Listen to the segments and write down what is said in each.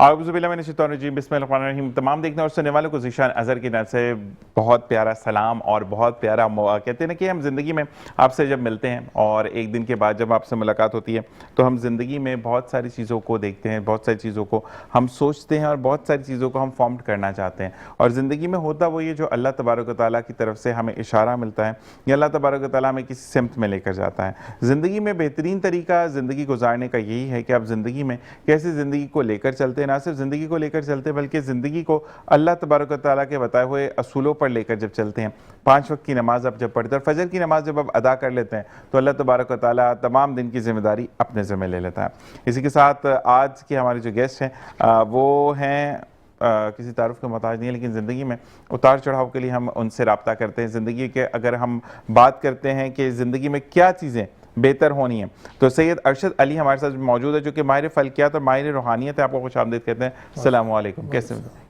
आऊज़ुबिल्लाहिमिनश्शैतानिर्रजीम बिस्मिल्लाहिर्रहमानिर्रहीम। तमाम देखने और सुनने वालों को ज़ीशान अज़हर की तरफ से बहुत प्यारा सलाम और बहुत प्यारा कहते हैं ना कि हम ज़िंदगी में आपसे जब मिलते हैं और एक दिन के बाद जब आपसे मुलाकात होती है तो हम ज़िंदगी में बहुत सारी चीज़ों को देखते हैं, बहुत सारी चीज़ों को हम सोचते हैं और बहुत सारी चीज़ों को हम फॉर्म करना चाहते हैं। और ज़िंदगी में होता वो ये जो अल्लाह तबारक व तआला की तरफ से हमें इशारा मिलता है या अल्लाह तबारक व तआला हमें किसी सिमत में लेकर जाता है। ज़िंदगी में बेहतरीन तरीका ज़िंदगी गुजारने का यही है कि आप ज़िंदगी में कैसे ज़िंदगी को लेकर चलते हैं, ना सिर्फ ज़िंदगी को लेकर चलते बल्कि ज़िंदगी को अल्लाह तबारक व तआला के बताए हुए असूलों पर लेकर जब चलते हैं। 5 वक्त की नमाज़ आप जब पढ़ते हैं और फजर की नमाज़ जब आप अदा कर लेते हैं तो अल्लाह तबारक व तआला तमाम दिन की ज़िम्मेदारी अपने ज़िम्मे ले लेता है। इसी के साथ आज के हमारे जो गेस्ट हैं वो हैं किसी तारुफ के मोहताज नहीं है, लेकिन ज़िंदगी में उतार चढ़ाव के लिए हम उनसे रब्ता करते हैं। ज़िंदगी के अगर हम बात करते हैं कि ज़िंदगी में क्या चीज़ें बेहतर होनी है तो सैयद अरशद अली हमारे साथ मौजूद है जो कि माहिर फल्कियात और माहिर रूहानियत है। आपको खुशामदीद कहते हैं। अस्सलाम वालेकुम।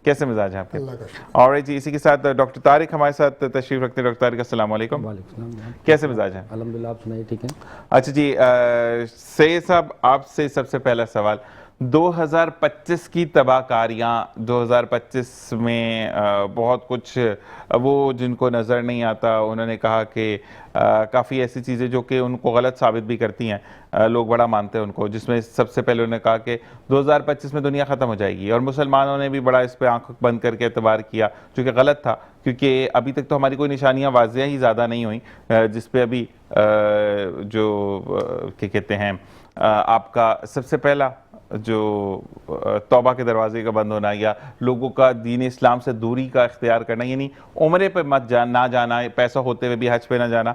कैसे मिजाज हैं आपके? और जी इसी के साथ डॉक्टर तारिक हमारे साथ तशरीफ रखते हैं। डॉक्टर तारिक अस्सलाम वालेकुम। कैसे मिजाज हैं? अल्हम्दुलिल्लाह, आप सुनाइए? ठीक है। अच्छा जी, सैयद साहब आपसे सबसे पहला सवाल, 2025 की तबाहकारियाँ, 2025 में बहुत कुछ वो जिनको नज़र नहीं आता उन्होंने कहा कि काफ़ी ऐसी चीज़ें जो कि उनको गलत साबित भी करती हैं, लोग बड़ा मानते हैं उनको, जिसमें सबसे पहले उन्होंने कहा कि 2025 में दुनिया ख़त्म हो जाएगी और मुसलमानों ने भी बड़ा इस पर आँख बंद करके एतबार किया जो कि गलत था, क्योंकि अभी तक तो हमारी कोई निशानियाँ वाज़ेह ही ज़्यादा नहीं हुई जिस पे अभी जो क्या कहते हैं आपका सबसे पहला जो तौबा के दरवाजे का बंद होना या लोगों का दीन इस्लाम से दूरी का इख्तियार करना, यानी उम्रे पे ना जाना, पैसा होते हुए भी हज पे ना जाना,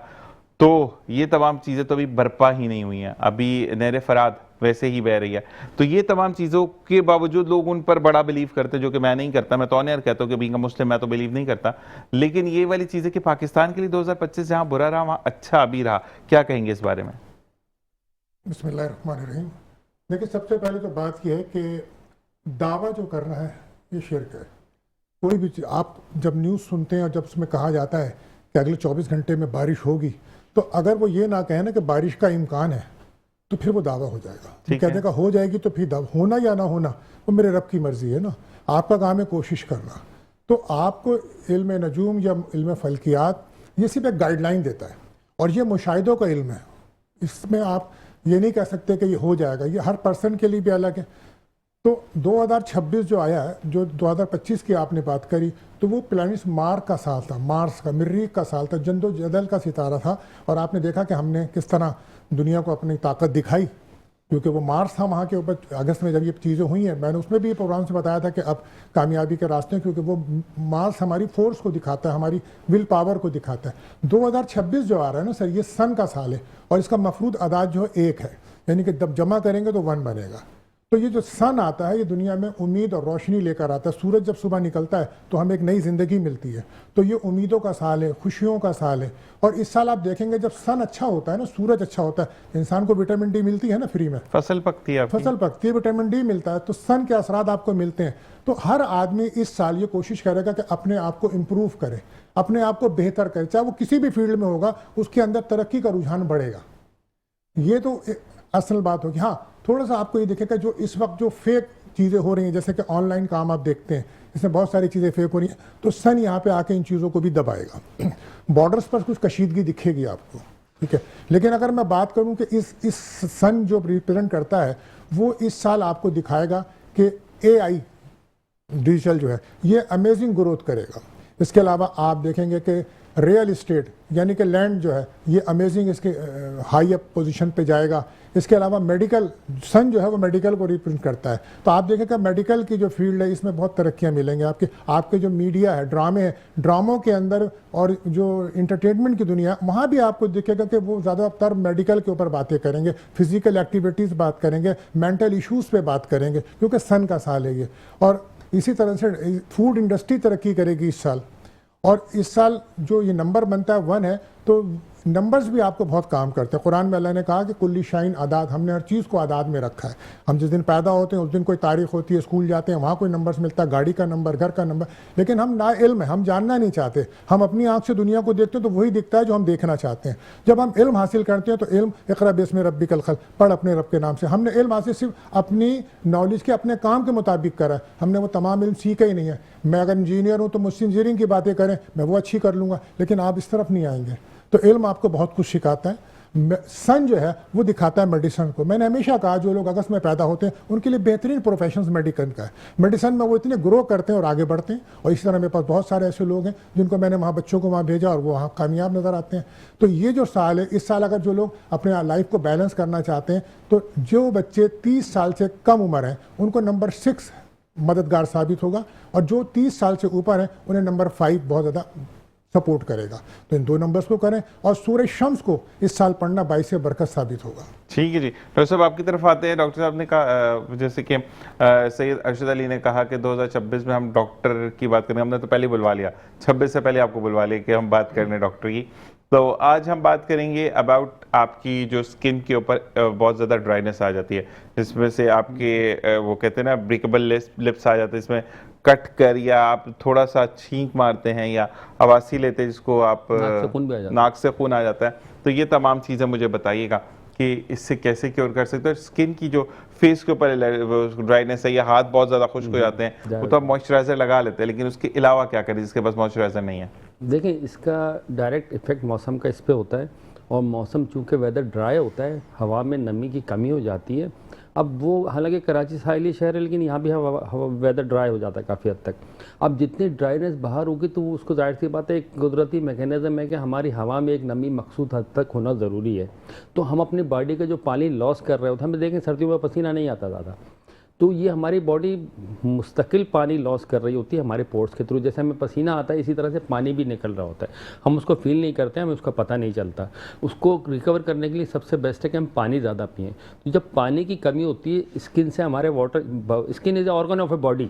तो ये तमाम चीज़ें तो अभी बर्पा ही नहीं हुई हैं। अभी नहर फराद वैसे ही बह रही है। तो ये तमाम चीज़ों के बावजूद लोग उन पर बड़ा बिलीव करते हैं, जो कि मैं नहीं करता। मैं तो ऑन एयर कहता हूँ कि बीइंग अ मुस्लिम मैं तो बिलीव नहीं करता, लेकिन ये वाली चीज़ें कि पाकिस्तान के लिए 2025 जहाँ बुरा रहा वहाँ अच्छा अभी रहा, क्या कहेंगे इस बारे में? बिस्मिल्लाहिर्रहमानिर्रहीम। देखिए, सबसे पहले तो बात यह है कि दावा जो कर रहा है ये शिर्क है। कोई भी आप जब न्यूज़ सुनते हैं और जब उसमें कहा जाता है कि अगले 24 घंटे में बारिश होगी, तो अगर वो ये ना कहे ना कि बारिश का इम्कान है तो फिर वो दावा हो जाएगा। कहने का हो जाएगी तो फिर होना या ना होना वो मेरे रब की मर्जी है ना। आपका काम है कोशिश करना। तो आपको इल्म नजूम या इल्म फल्कियात ये सिर्फ एक गाइडलाइन देता है और ये मुशाहिदों का इल्म है। इसमें आप ये नहीं कह सकते कि ये हो जाएगा, ये हर पर्सन के लिए भी अलग है। तो 2026 जो आया है, जो 2025 की आपने बात करी, तो वो प्लैनेट मार्स का साल था, मार्स का मरीख का साल था, जदल का सितारा था। और आपने देखा कि हमने किस तरह दुनिया को अपनी ताकत दिखाई, क्योंकि वो मार्स था वहाँ के ऊपर। अगस्त में जब ये चीज़ें हुई हैं, मैंने उसमें भी प्रोग्राम से बताया था कि अब कामयाबी के रास्ते हैं, क्योंकि वो मार्स हमारी फोर्स को दिखाता है, हमारी विल पावर को दिखाता है। 2026 जो आ रहा है ना सर, ये सन का साल है और इसका मफरूद अदाद जो है 1 है, यानी कि जब जमा करेंगे तो 1 बनेगा। तो ये जो सन आता है ये दुनिया में उम्मीद और रोशनी लेकर आता है। सूरज जब सुबह निकलता है तो हमें एक नई ज़िंदगी मिलती है। तो ये उम्मीदों का साल है, खुशियों का साल है। और इस साल आप देखेंगे जब सन अच्छा होता है ना, सूरज अच्छा होता है, इंसान को विटामिन डी मिलती है ना फ्री में, फसल पकती है, विटामिन डी मिलता है, तो सन के असरात आपको मिलते हैं। तो हर आदमी इस साल ये कोशिश करेगा कि अपने आप को इम्प्रूव करे, अपने आप को बेहतर करे, चाहे वो किसी भी फील्ड में होगा, उसके अंदर तरक्की का रुझान बढ़ेगा। ये तो असल बात होगी। हाँ, थोड़ा सा आपको ये दिखेगा जो इस वक्त जो फेक चीज़ें हो रही हैं, जैसे कि ऑनलाइन काम आप देखते हैं, इसमें बहुत सारी चीज़ें फेक हो रही हैं, तो सन यहाँ पे आके इन चीज़ों को भी दबाएगा। बॉर्डर्स पर कुछ कशीदगी दिखेगी आपको, ठीक है। लेकिन अगर मैं बात करूँ कि इस सन जो रिप्रेजेंट करता है, वो इस साल आपको दिखाएगा कि AI डिजिटल जो है ये अमेजिंग ग्रोथ करेगा। इसके अलावा आप देखेंगे कि रियल इस्टेट यानी कि लैंड जो है ये अमेजिंग इसके हाई अप पोजीशन पे जाएगा। इसके अलावा मेडिकल, सन जो है वो मेडिकल को रिप्रेजेंट करता है, तो आप देखेंगे मेडिकल की जो फील्ड है इसमें बहुत तरक्कियां मिलेंगी। आपके जो मीडिया है, ड्रामे हैं, ड्रामों के अंदर और जो इंटरटेनमेंट की दुनिया, वहाँ भी आपको दिखेगा कि वो ज़्यादातर मेडिकल के ऊपर बातें करेंगे, फिजिकल एक्टिविटीज़ बात करेंगे, मेंटल इशूज़ पे बात करेंगे, क्योंकि सन का साल है ये। और इसी तरह से फूड इंडस्ट्री तरक्की करेगी इस साल। और इस साल जो ये नंबर बनता है 1 है, तो नंबर्स भी आपको बहुत काम करते हैं। कुरान में अल्लाह ने कहा कि कुल्ली शाइन आदाद, हमने हर चीज़ को आदाद में रखा है। हम जिस दिन पैदा होते हैं उस दिन कोई तारीख होती है, स्कूल जाते हैं वहाँ कोई नंबर्स मिलता है, गाड़ी का नंबर, घर का नंबर, लेकिन हम ना इल्म है, हम जानना नहीं चाहते। हम अपनी आंख से दुनिया को देखते हैं तो वही दिखता है जो हम देखना चाहते हैं। जब हम इल्म हासिल करते हैं तो इल्म इक़रा बिस्मि रब्बिकल खल्क़, पढ़ अपने रब के नाम से। हमने इल्म हासिल सिर्फ अपनी नॉलेज के, अपने काम के मुताबिक करा है, हमने वो तमाम इल्म सीखा ही नहीं है। मैं अगर इंजीनियर हूँ तो मुझसे इंजीनियरिंग की बातें करें, मैं वो अच्छी कर लूँगा, लेकिन आप इस तरफ नहीं आएंगे। तो इल्म आपको बहुत कुछ सिखाता है। सन जो है वो दिखाता है मेडिसिन को। मैंने हमेशा कहा जो लोग अगस्त में पैदा होते हैं उनके लिए बेहतरीन प्रोफेशन मेडिसिन का है। मेडिसिन में वो इतने ग्रो करते हैं और आगे बढ़ते हैं। और इस तरह मेरे पास बहुत सारे ऐसे लोग हैं जिनको मैंने वहाँ बच्चों को वहाँ भेजा और वो वहाँ कामयाब नज़र आते हैं। तो ये जो साल है, इस साल अगर जो लोग अपने लाइफ को बैलेंस करना चाहते हैं तो जो बच्चे 30 साल से कम उम्र हैं उनको नंबर 6 मददगार साबित होगा, और जो 30 साल से ऊपर हैं उन्हें नंबर 5 बहुत ज़्यादा सपोर्ट करेगा। तो इन 2 नंबर्स को करें और सूरज शम्स को इस साल पढ़ना 22 से बरकत साबित होगा। ठीक है जी। डॉक्टर साहब आपकी तरफ आते हैं। डॉक्टर साहब ने कहा, जैसे कि सैयद अरशद अली ने कहा कि 2026 में हम डॉक्टर की बात करेंगे। हमने तो पहले बुलवा लिया, 26 से पहले आपको बुलवा लिया कि हम बात करने डॉक्टर की। तो आज हम बात करेंगे अबाउट आपकी जो स्किन के ऊपर बहुत ज़्यादा ड्राइनेस आ जाती है, जिसमें से आपके वो कहते हैं ना ब्रेकेबल लिप्स आ जाते हैं, इसमें कट कर या आप थोड़ा सा छींक मारते हैं या आवासी लेते हैं जिसको आप नाक से खून आ जाता है। तो ये तमाम चीज़ें मुझे बताइएगा कि इससे कैसे क्योर कर सकते हैं। स्किन की जो फेस के ऊपर ड्राइनेस है या हाथ बहुत ज़्यादा खुश्क हो जाते हैं, वो तो आप मॉइस्चराइजर लगा लेते हैं, लेकिन उसके अलावा क्या करें जिसके पास मॉइस्चराइजर नहीं है? देखें, इसका डायरेक्ट इफेक्ट मौसम का इस पे होता है, और मौसम चूँकि वेदर ड्राई होता है, हवा में नमी की कमी हो जाती है। अब वो हालांकि कराची साहिली शहर है, लेकिन यहाँ भी हवा वेदर ड्राई हो जाता है काफ़ी हद तक। अब जितनी ड्राइनेस बाहर होगी तो उसको जाहिर सी बात है, एक कुदरती मैकेनिज़्म है कि हमारी हवा में एक नमी मखसूद हद तक होना ज़रूरी है। तो हम अपनी बॉडी का जो पानी लॉस कर रहे होते हैं, हमें देखें सर्दियों में पसीना नहीं आता ज़्यादा, तो ये हमारी बॉडी मुस्तकिल पानी लॉस कर रही होती है हमारे पोर्ट्स के थ्रू। जैसे हमें पसीना आता है, इसी तरह से पानी भी निकल रहा होता है, हम उसको फील नहीं करते, हमें उसका पता नहीं चलता। उसको रिकवर करने के लिए सबसे बेस्ट है कि हम पानी ज़्यादा पिएँ। तो जब पानी की कमी होती है स्किन से, हमारे skin is organ of a body.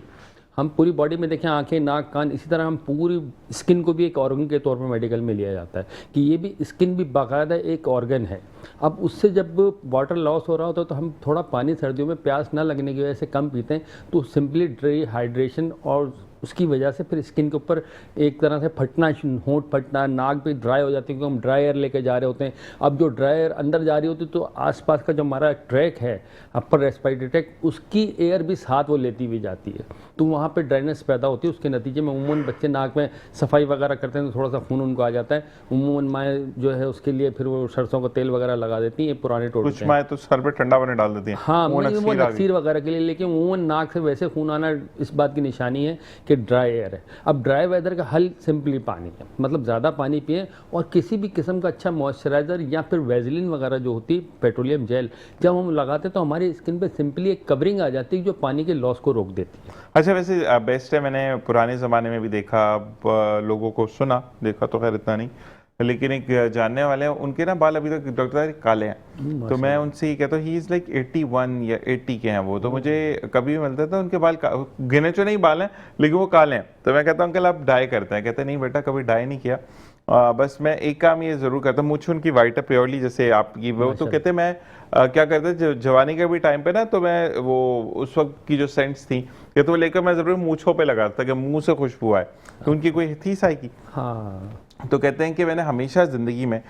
हम पूरी बॉडी में देखें, आंखें, नाक, कान, इसी तरह हम पूरी स्किन को भी एक ऑर्गन के तौर पर मेडिकल में लिया जाता है कि ये भी स्किन भी बाकायदा एक ऑर्गन है। अब उससे जब वाटर लॉस हो रहा होता है तो हम थोड़ा पानी सर्दियों में प्यास ना लगने की वजह से कम पीते हैं, तो सिंपली डिहाइड्रेशन और उसकी वजह से फिर स्किन के ऊपर एक तरह से फटना, होंठ फटना, नाक भी ड्राई हो जाती है क्योंकि हम ड्राई एयर लेके जा रहे होते हैं। अब जो ड्राई एयर अंदर जा रही होती है तो आसपास का जो हमारा ट्रैक है, अपर रेस्पिरेटरी ट्रैक, उसकी एयर भी साथ वो लेती हुई जाती है, तो वहाँ पे ड्राइनेस पैदा होती है। उसके नतीजे में उमूमन बच्चे नाक में सफाई वगैरह करते हैं तो थोड़ा सा खून उनको आ जाता है। उमूमन माएँ जो है उसके लिए फिर वो सरसों का तेल वगैरह लगा देती हैं, पुराने टोटके। कुछ माएँ तो सर पे ठंडा पानी डाल देती हैं, हाँ, वो नक्सीर वगैरह के लिए, लेकिन उमूमन नाक से वैसे खून आना इस बात की निशानी है कि ड्राई एयर है। अब ड्राई वेदर का हल सिंपली पानी है, मतलब ज़्यादा पानी पिए और किसी भी किस्म का अच्छा मॉइस्चराइज़र या फिर वेजलिन वगैरह जो होती है, पेट्रोलियम जेल, जब हम लगाते तो हमारी स्किन पे सिंपली एक कवरिंग आ जाती है जो पानी के लॉस को रोक देती है। अच्छा, वैसे बेस्ट है, मैंने पुराने ज़माने में भी देखा, लोगों को सुना, देखा तो खैर इतना नहीं, लेकिन एक जानने वाले हैं उनके ना बाल अभी तक डॉक्टर काले हैं, तो मैं उनसे ही कहता हूँ ही इज़ लाइक 81 या 80 के हैं वो, तो मुझे कभी भी मिलता था उनके बाल गिने चुने नहीं बाल हैं लेकिन वो काले हैं, तो मैं कहता हूँ अंकल आप डाई करते हैं? कहते नहीं बेटा कभी डाई नहीं किया, बस मैं एक काम ये ज़रूर करता हूँ, मुझे उनकी वाइट है प्योरली जैसे आपकी वो, तो कहते मैं क्या करते जवानी के भी टाइम पे ना, तो मैं वो उस वक्त की जो सेंट्स थी ये तो लेकर मैं ज़रूर मूँछों पे लगाता था कि मुँह से खुशबू आए, तो उनकी कोई थी साई की? हाँ, तो कहते हैं कि मैंने हमेशा ज़िंदगी में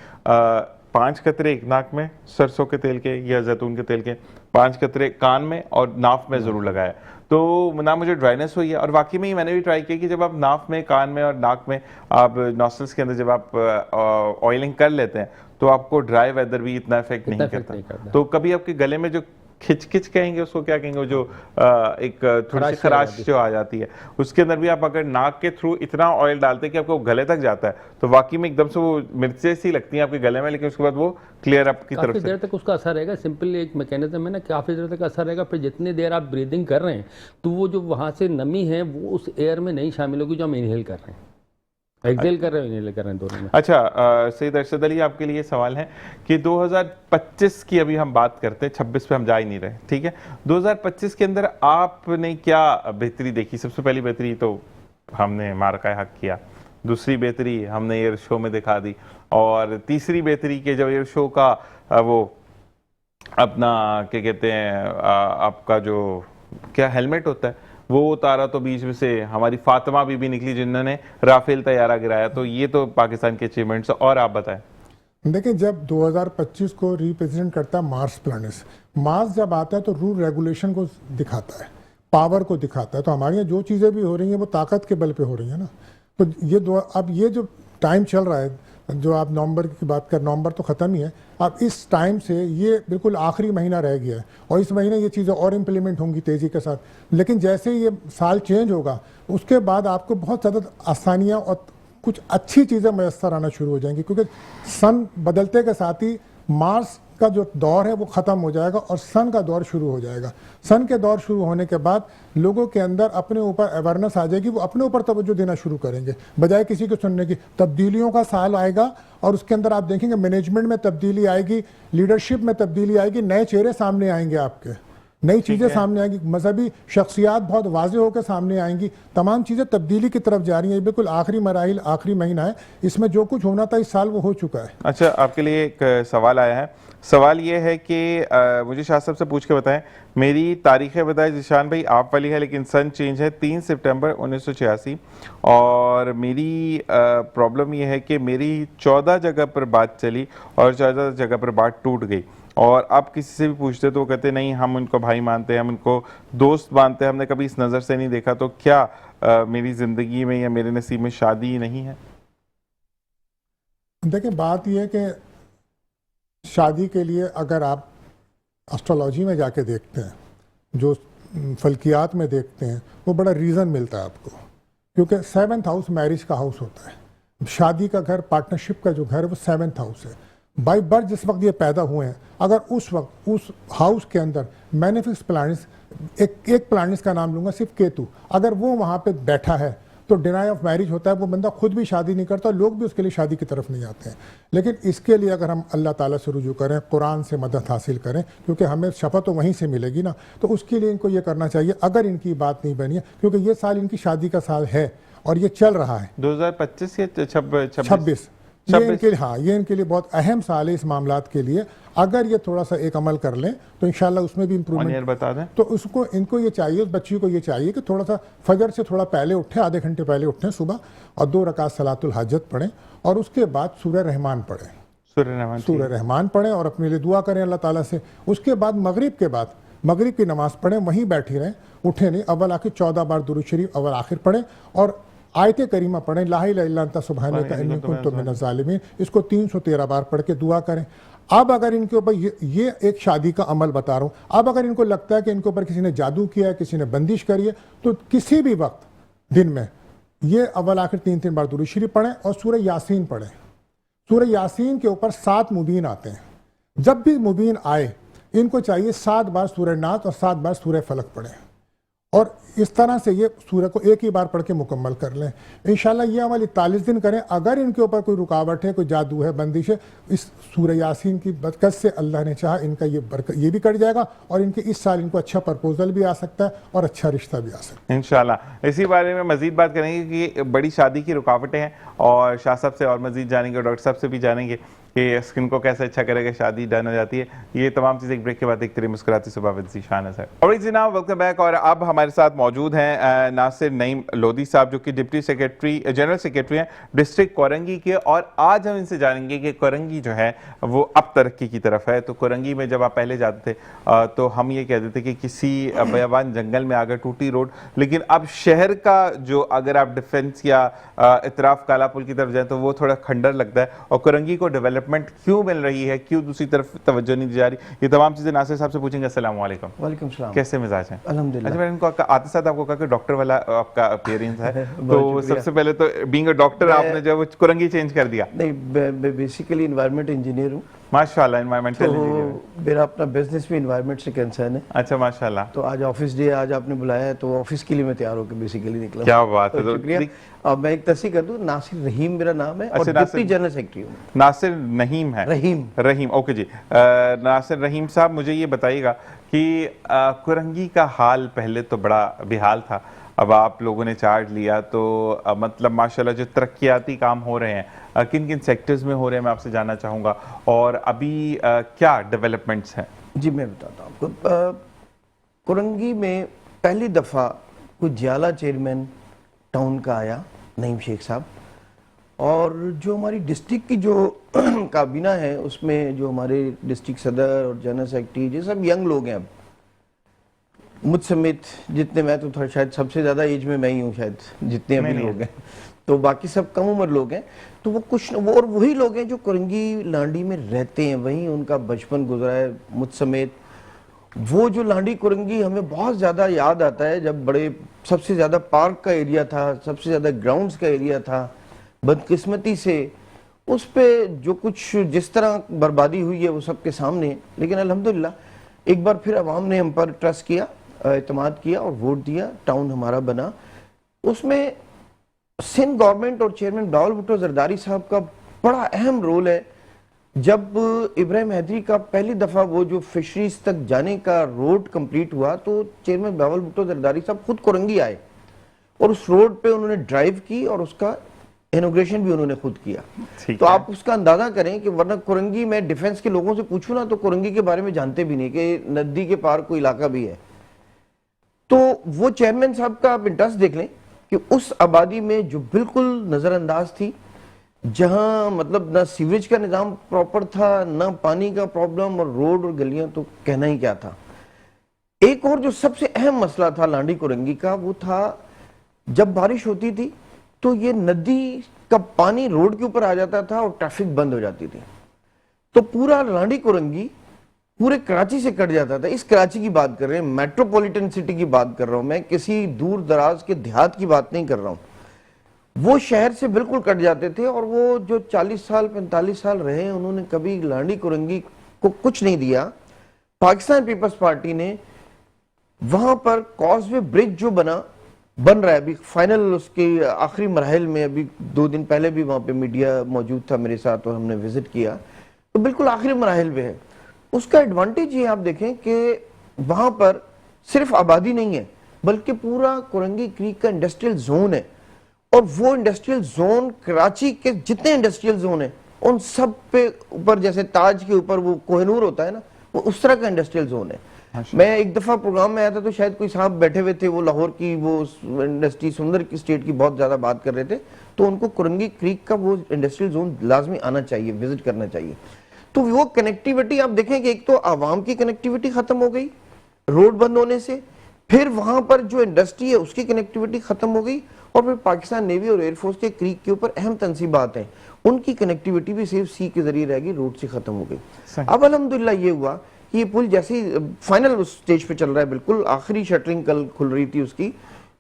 5 कतरे एक नाक में सरसों के तेल के या जैतून के तेल के, 5 कतरे कान में और नाफ में ज़रूर लगाया, तो ना मुझे ड्राइनेस हुई है। और वाकई में ही मैंने भी ट्राई किया कि जब आप नाफ में, कान में और नाक में, आप नॉस्ट्रल्स के अंदर जब आप ऑयलिंग कर लेते हैं तो आपको ड्राई वेदर भी इतना इफेक्ट नहीं करता। तो कभी आपके गले में जो खिच कहेंगे उसको क्या कहेंगे, जो एक थोड़ी सी खराश जो आ जाती है, उसके अंदर भी आप अगर नाक के थ्रू इतना ऑयल डालते हैं कि आपको गले तक जाता है, तो वाकई में एकदम से वो मिर्चें सी लगती हैं आपके गले में, लेकिन उसके बाद वो क्लियर अप की तरफ से काफ़ी देर तक उसका असर रहेगा। सिंपल एक मैकेनिज्म है ना, काफ़ी देर तक असर रहेगा। फिर जितनी देर आप ब्रीदिंग कर रहे हैं तो वो जो वहाँ से नमी है वो उस एयर में नहीं शामिल होगी जो हम इनहेल कर रहे हैं, एक्सेल कर रहे हैं, इनहेल कर रहे हैं, दोनों में। अच्छा, सैयद अरशद अली आपके लिए सवाल है कि 2025 की अभी हम बात करते हैं, 26 पे हम जा ही नहीं रहे, ठीक है? 2025 के अंदर आपने क्या बेहतरी देखी? सबसे पहली बेहतरी तो हमने मार्का हक किया, दूसरी बेहतरी हमने एयर शो में दिखा दी, और तीसरी बेहतरी के जब एयर शो का वो अपना क्या कहते हैं आपका जो क्या हेलमेट होता है वो उतारा तो बीच में से हमारी फातिमा बीबी निकली जिन्होंने राफेल तैयारा गिराया। तो ये तो पाकिस्तान के अचीवमेंट्स। और आप बताएं। देखिए, जब 2025 को रिप्रेजेंट करता है मार्स प्लैनेट्स, मार्स जब आता है तो रूल रेगुलेशन को दिखाता है, पावर को दिखाता है। तो हमारे यहाँ जो चीज़ें भी हो रही हैं वो ताकत के बल पे हो रही है ना। तो ये अब ये जो टाइम चल रहा है, जो आप नवंबर की बात कर, नवंबर तो ख़त्म ही है, अब इस टाइम से ये बिल्कुल आखिरी महीना रह गया है और इस महीने ये चीज़ें और इम्प्लीमेंट होंगी तेज़ी के साथ। लेकिन जैसे ही ये साल चेंज होगा उसके बाद आपको बहुत ज़्यादा आसानियाँ और कुछ अच्छी चीज़ें मैसर आना शुरू हो जाएंगी, क्योंकि सन बदलते के साथ ही मार्स का जो दौर है वो ख़त्म हो जाएगा और सन का दौर शुरू हो जाएगा। सन के दौर शुरू होने के बाद लोगों के अंदर अपने ऊपर अवेयरनेस आ जाएगी, वो अपने ऊपर तवज्जो देना शुरू करेंगे बजाय किसी को सुनने की। तब्दीलियों का साल आएगा और उसके अंदर आप देखेंगे मैनेजमेंट में तब्दीली आएगी, लीडरशिप में तब्दीली आएगी, नए चेहरे सामने आएंगे, आपके नई चीज़ें सामने आएंगी, मजहबी शख्सियात बहुत वाजे होकर सामने आएंगी। तमाम चीज़ें तब्दीली की तरफ जा रही हैं। बिल्कुल आखिरी मराहिल, आखिरी महीना है, इसमें जो कुछ होना था इस साल वो हो चुका है। अच्छा, आपके लिए एक सवाल आया है। सवाल ये है कि मुझे शाह साहब से पूछ के बताएं, मेरी तारीखें बताएं जिशान भाई, आप वाली है लेकिन सन चेंज है 3 सितंबर 1986 और मेरी प्रॉब्लम ये है कि मेरी 14 जगह पर बात चली और 14 जगह पर बात टूट गई। और आप किसी से भी पूछते तो वो कहते नहीं, हम उनको भाई मानते हैं, हम उनको दोस्त मानते हैं, हमने कभी इस नज़र से नहीं देखा। तो क्या मेरी ज़िंदगी में या मेरे नसीब में शादी नहीं है? देखिए, बात यह है कि शादी के लिए अगर आप एस्ट्रोलॉजी में जाके देखते हैं, जो फल्कियात में देखते हैं, वो बड़ा रीज़न मिलता है आपको, क्योंकि 7th हाउस मैरिज का हाउस होता है। शादी का घर, पार्टनरशिप का जो घर है वो 7th हाउस है। बाई बर्थ जिस वक्त ये पैदा हुए हैं, अगर उस वक्त उस हाउस के अंदर मैनिफिक्स प्लैनेट्स, एक प्लैनेट्स का नाम लूँगा सिर्फ केतु, अगर वो वहाँ पे बैठा है तो डिनाई ऑफ मैरिज होता है। वो बंदा खुद भी शादी नहीं करता, लोग भी उसके लिए शादी की तरफ नहीं आते हैं। लेकिन इसके लिए अगर हम अल्लाह ताला से रुजू करें, कुरान से मदद हासिल करें, क्योंकि हमें शफा तो वहीं से मिलेगी ना, तो उसके लिए इनको ये करना चाहिए अगर इनकी बात नहीं बनी है, क्योंकि ये साल इनकी शादी का साल है और ये चल रहा है 2025 या 26। ये इनके लिए, हाँ, ये इनके लिए बहुत अहम साल है इस मामलात के लिए। अगर ये थोड़ा सा एक अमल कर लें तो इंशाल्लाह उसमें भी इम्प्रूवमेंट बता दें। तो उसको इनको ये चाहिए, उस बच्ची को ये चाहिए कि थोड़ा सा फजर से थोड़ा पहले उठें, आधे घंटे पहले उठें सुबह, और 2 रकात सलातुल हाजत पढ़ें और उसके बाद सूरह रहमान पढ़ें, सूरह रहमान पढ़ें और अपने लिए दुआ करें अल्लाह ताला से। उसके बाद मगरिब के बाद मगरिब की नमाज़ पढ़ें, वहीं बैठी रहें, उठें नहीं, अव्वल आखिर 14 बार दुरूद शरीफ अव्वल आखिर पढ़ें और आयत करीमा पढ़ें, ला इलाहा इल्ला अंता सुब्हानका इन्नी कुन्तु मिनज़ ज़ालिमीन। इसको 313 बार पढ़ के दुआ करें। अब अगर इनके ऊपर ये एक शादी का अमल बता रहा हूँ, अब अगर इनको लगता है कि इनके ऊपर किसी ने जादू किया है, किसी ने बंदिश करी है, तो किसी भी वक्त दिन में ये अव्वल आखिर 3 बार दुरूद शरीफ पढ़ें और सूरह यासीन पढ़ें। सूरह यासीन के ऊपर 7 मुबीन आते हैं। जब भी मुबीन आए इनको चाहिए 7 बार सूरह नास और 7 बार सूरह फलक पढ़ें और इस तरह से ये सूरह को एक ही बार पढ़ के मुकम्मल कर लें। इंशाल्लाह ये अमल 41 दिन करें। अगर इनके ऊपर कोई रुकावट है, कोई जादू है, बंदिश है, इस सूरह यासीन की बरकत से अल्लाह ने चाहा इनका ये भी कट जाएगा और इनके इस साल इनको अच्छा प्रपोजल भी आ सकता है और अच्छा रिश्ता भी आ सकता है इंशाल्लाह। इसी बारे में मजीद बात करेंगे कि बड़ी शादी की रुकावटें हैं और शाह साहब से और मजीद जानेंगे और डॉक्टर साहब से भी जानेंगे कि स्किन को कैसे अच्छा करेगा, शादी डन हो जाती है। ये तमाम चीज़ें एक ब्रेक के बाद देखते रहिए मुस्कुराती सुबह विद ज़ीशान सर। और जनाब वेलकम बैक। और अब हमारे साथ मौजूद हैं नासिर नईम लोधी साहब, जो कि डिप्टी सेक्रेटरी, जनरल सेक्रेटरी हैं डिस्ट्रिक्ट कोरंगी के। और आज हम इनसे जानेंगे कि कोरंगी जो है वो अब तरक्की की तरफ है। तो कोरंगी में जब आप पहले जाते थे तो हम ये कहते थे कि किसी बयाबान जंगल में आकर टूटी रोड, लेकिन अब शहर का जो, अगर आप डिफेंस या इतराफ काला पुल की तरफ जाए तो वो थोड़ा खंडर लगता है। और कोरंगी को डेवलपमेंट क्यों मिल रही है, क्यों दूसरी तरफ तवज्जो नहीं दी जा रही, ये तमाम चीजें नासिर साहब से पूछेंगे। अस्सलाम वालेकुम। वालेकुम सलाम। कैसे मिजाज हैं? अल्हम्दुलिल्लाह। अच्छा, मैंने इनको आते साथ आपको कहा कि डॉक्टर वाला आपका अपीयरेंस है तो सबसे पहले तो बीइंग अ डॉक्टर आपने जो कोरंगी चेंज कर दिया। नहीं, बेसिकली एनवायरनमेंट इंजीनियर हूँ। माशाल्लाह, एनवायरमेंटल तो मेरा अपना बिजनेस भी एनवायरनमेंट से कंसर्न है। अच्छा, माशाल्लाह। तो आज ऑफिस डे, आज आपने बुलाया है तो ऑफिस के लिए मैं तैयार होकर बेसिकली निकला। क्या बात है। तो शुक्रिया। अब मैं एक तस्दीक कर दूं, नासिर रहीम मेरा नाम है और डिप्टी जनरल सेक्रेटरी हूँ। नासिर नहीम है? रहीम, ओके जी। नासिर रहीम साहब, मुझे ये बताइएगा कि कोरंगी का हाल पहले तो बड़ा बेहाल था, अब आप लोगों ने चार्ज लिया तो मतलब माशाल्लाह जो तरक्याती काम हो रहे हैं किन किन सेक्टर्स में हो रहे हैं मैं आपसे जानना चाहूँगा, और अभी क्या डेवलपमेंट्स हैं? जी मैं बताता हूँ आपको। कुरंगी में पहली दफ़ा कुछ जियाला चेयरमैन टाउन का आया, नईम शेख साहब, और जो हमारी डिस्ट्रिक्ट की जो काबीना है उसमें जो हमारे डिस्ट्रिक्ट सदर और जनरल सेक्रेटरी ये सब यंग लोग हैं। अब मुझ समेत जितने, मैं तो थोड़ा शायद सबसे ज़्यादा एज में मैं ही हूँ शायद, जितने अभी लोग हैं, तो बाकी सब कम उम्र लोग हैं। तो वो कुछ वो और वही लोग हैं जो कुरंगी लांडी में रहते हैं, वहीं उनका बचपन गुजरा है मुझ समेत। वो जो लांडी कुरंगी हमें बहुत ज़्यादा याद आता है जब बड़े सबसे ज़्यादा पार्क का एरिया था, सबसे ज़्यादा ग्राउंड्स का एरिया था। बदकिस्मती से उस पे जो कुछ जिस तरह बर्बादी हुई है वो सबके सामने है। लेकिन अल्हम्दुलिल्लाह एक बार फिर अवाम ने हम पर ट्रस्ट किया, एतमाद किया और वोट दिया, टाउन हमारा बना। उसमें सिंध गवर्नमेंट और चेयरमैन बिलावल भुट्टो जरदारी साहब का बड़ा अहम रोल है। जब इब्राहिम हैदरी का पहली दफ़ा वो जो फिशरीज तक जाने का रोड कंप्लीट हुआ तो चेयरमैन बिलावल भुट्टो जरदारी साहब खुद कुरंगी आए और उस रोड पे उन्होंने ड्राइव की और उसका इनोग्रेशन भी उन्होंने खुद किया। तो आप उसका अंदाजा करें कि वरना कुरंगी में डिफेंस के लोगों से पूछूं ना तो कुरंगी के बारे में जानते भी नहीं कि नदी के पार कोई इलाका भी है। तो वो चेयरमैन साहब का आप इंटरेस्ट देख लें कि उस आबादी में जो बिल्कुल नजरअंदाज थी, जहां मतलब ना सीवरेज का निजाम प्रॉपर था, ना पानी का प्रॉब्लम, और रोड और गलियां तो कहना ही क्या था। एक और जो सबसे अहम मसला था लांडी कुरंगी का वो था जब बारिश होती थी तो ये नदी का पानी रोड के ऊपर आ जाता था और ट्रैफिक बंद हो जाती थी, तो पूरा लांडी कुरंगी पूरे कराची से कट जाता था। इस कराची की बात कर रहे हैं, मेट्रोपॉलिटन सिटी की बात कर रहा हूं मैं, किसी दूर दराज के देहात की बात नहीं कर रहा हूं। वो शहर से बिल्कुल कट जाते थे और वो जो 40 साल 45 साल रहे उन्होंने कभी लांडी कुरंगी को कुछ नहीं दिया। पाकिस्तान पीपल्स पार्टी ने वहां पर कॉजवे ब्रिज जो बन रहा है अभी फाइनल उसके आखिरी मरहल में, अभी 2 दिन पहले भी वहां पे मीडिया मौजूद था मेरे साथ और हमने विजिट किया, तो बिल्कुल आखिरी मरहल में है। उसका एडवांटेज ये आप देखें कि वहां पर सिर्फ आबादी नहीं है बल्कि पूरा कुरंगी क्रीक का इंडस्ट्रियल जोन है, और वो इंडस्ट्रियल जोन कराची के जितने इंडस्ट्रियल जोन है उन सब पे ऊपर, जैसे ताज के ऊपर वो कोहिनूर होता है ना, वो उस तरह का इंडस्ट्रियल जोन है। मैं एक दफा प्रोग्राम में आया था तो शायद कोई साहब बैठे हुए थे, वो लाहौर की वो इंडस्ट्री सुंदर की स्टेट की बहुत ज्यादा बात कर रहे थे, तो उनको कुरंगी क्रीक का वो इंडस्ट्रियल जोन लाजमी आना चाहिए, विजिट करना चाहिए। तो वो कनेक्टिविटी आप देखें कि एक तो आवाम की कनेक्टिविटी खत्म हो गई रोड बंद होने से, फिर वहां पर जो इंडस्ट्री है उसकी कनेक्टिविटी खत्म हो गई, और फिर पाकिस्तान नेवी और एयरफोर्स के क्रीक के ऊपर अहम तंसीबात हैं, उनकी कनेक्टिविटी भी सिर्फ सी के जरिए रह गई, रोड से खत्म हो गई। अब अल्हम्दुलिल्लाह ये हुआ कि ये पुल जैसी फाइनल स्टेज पे चल रहा है, बिल्कुल आखिरी शटरिंग कल खुल रही थी उसकी,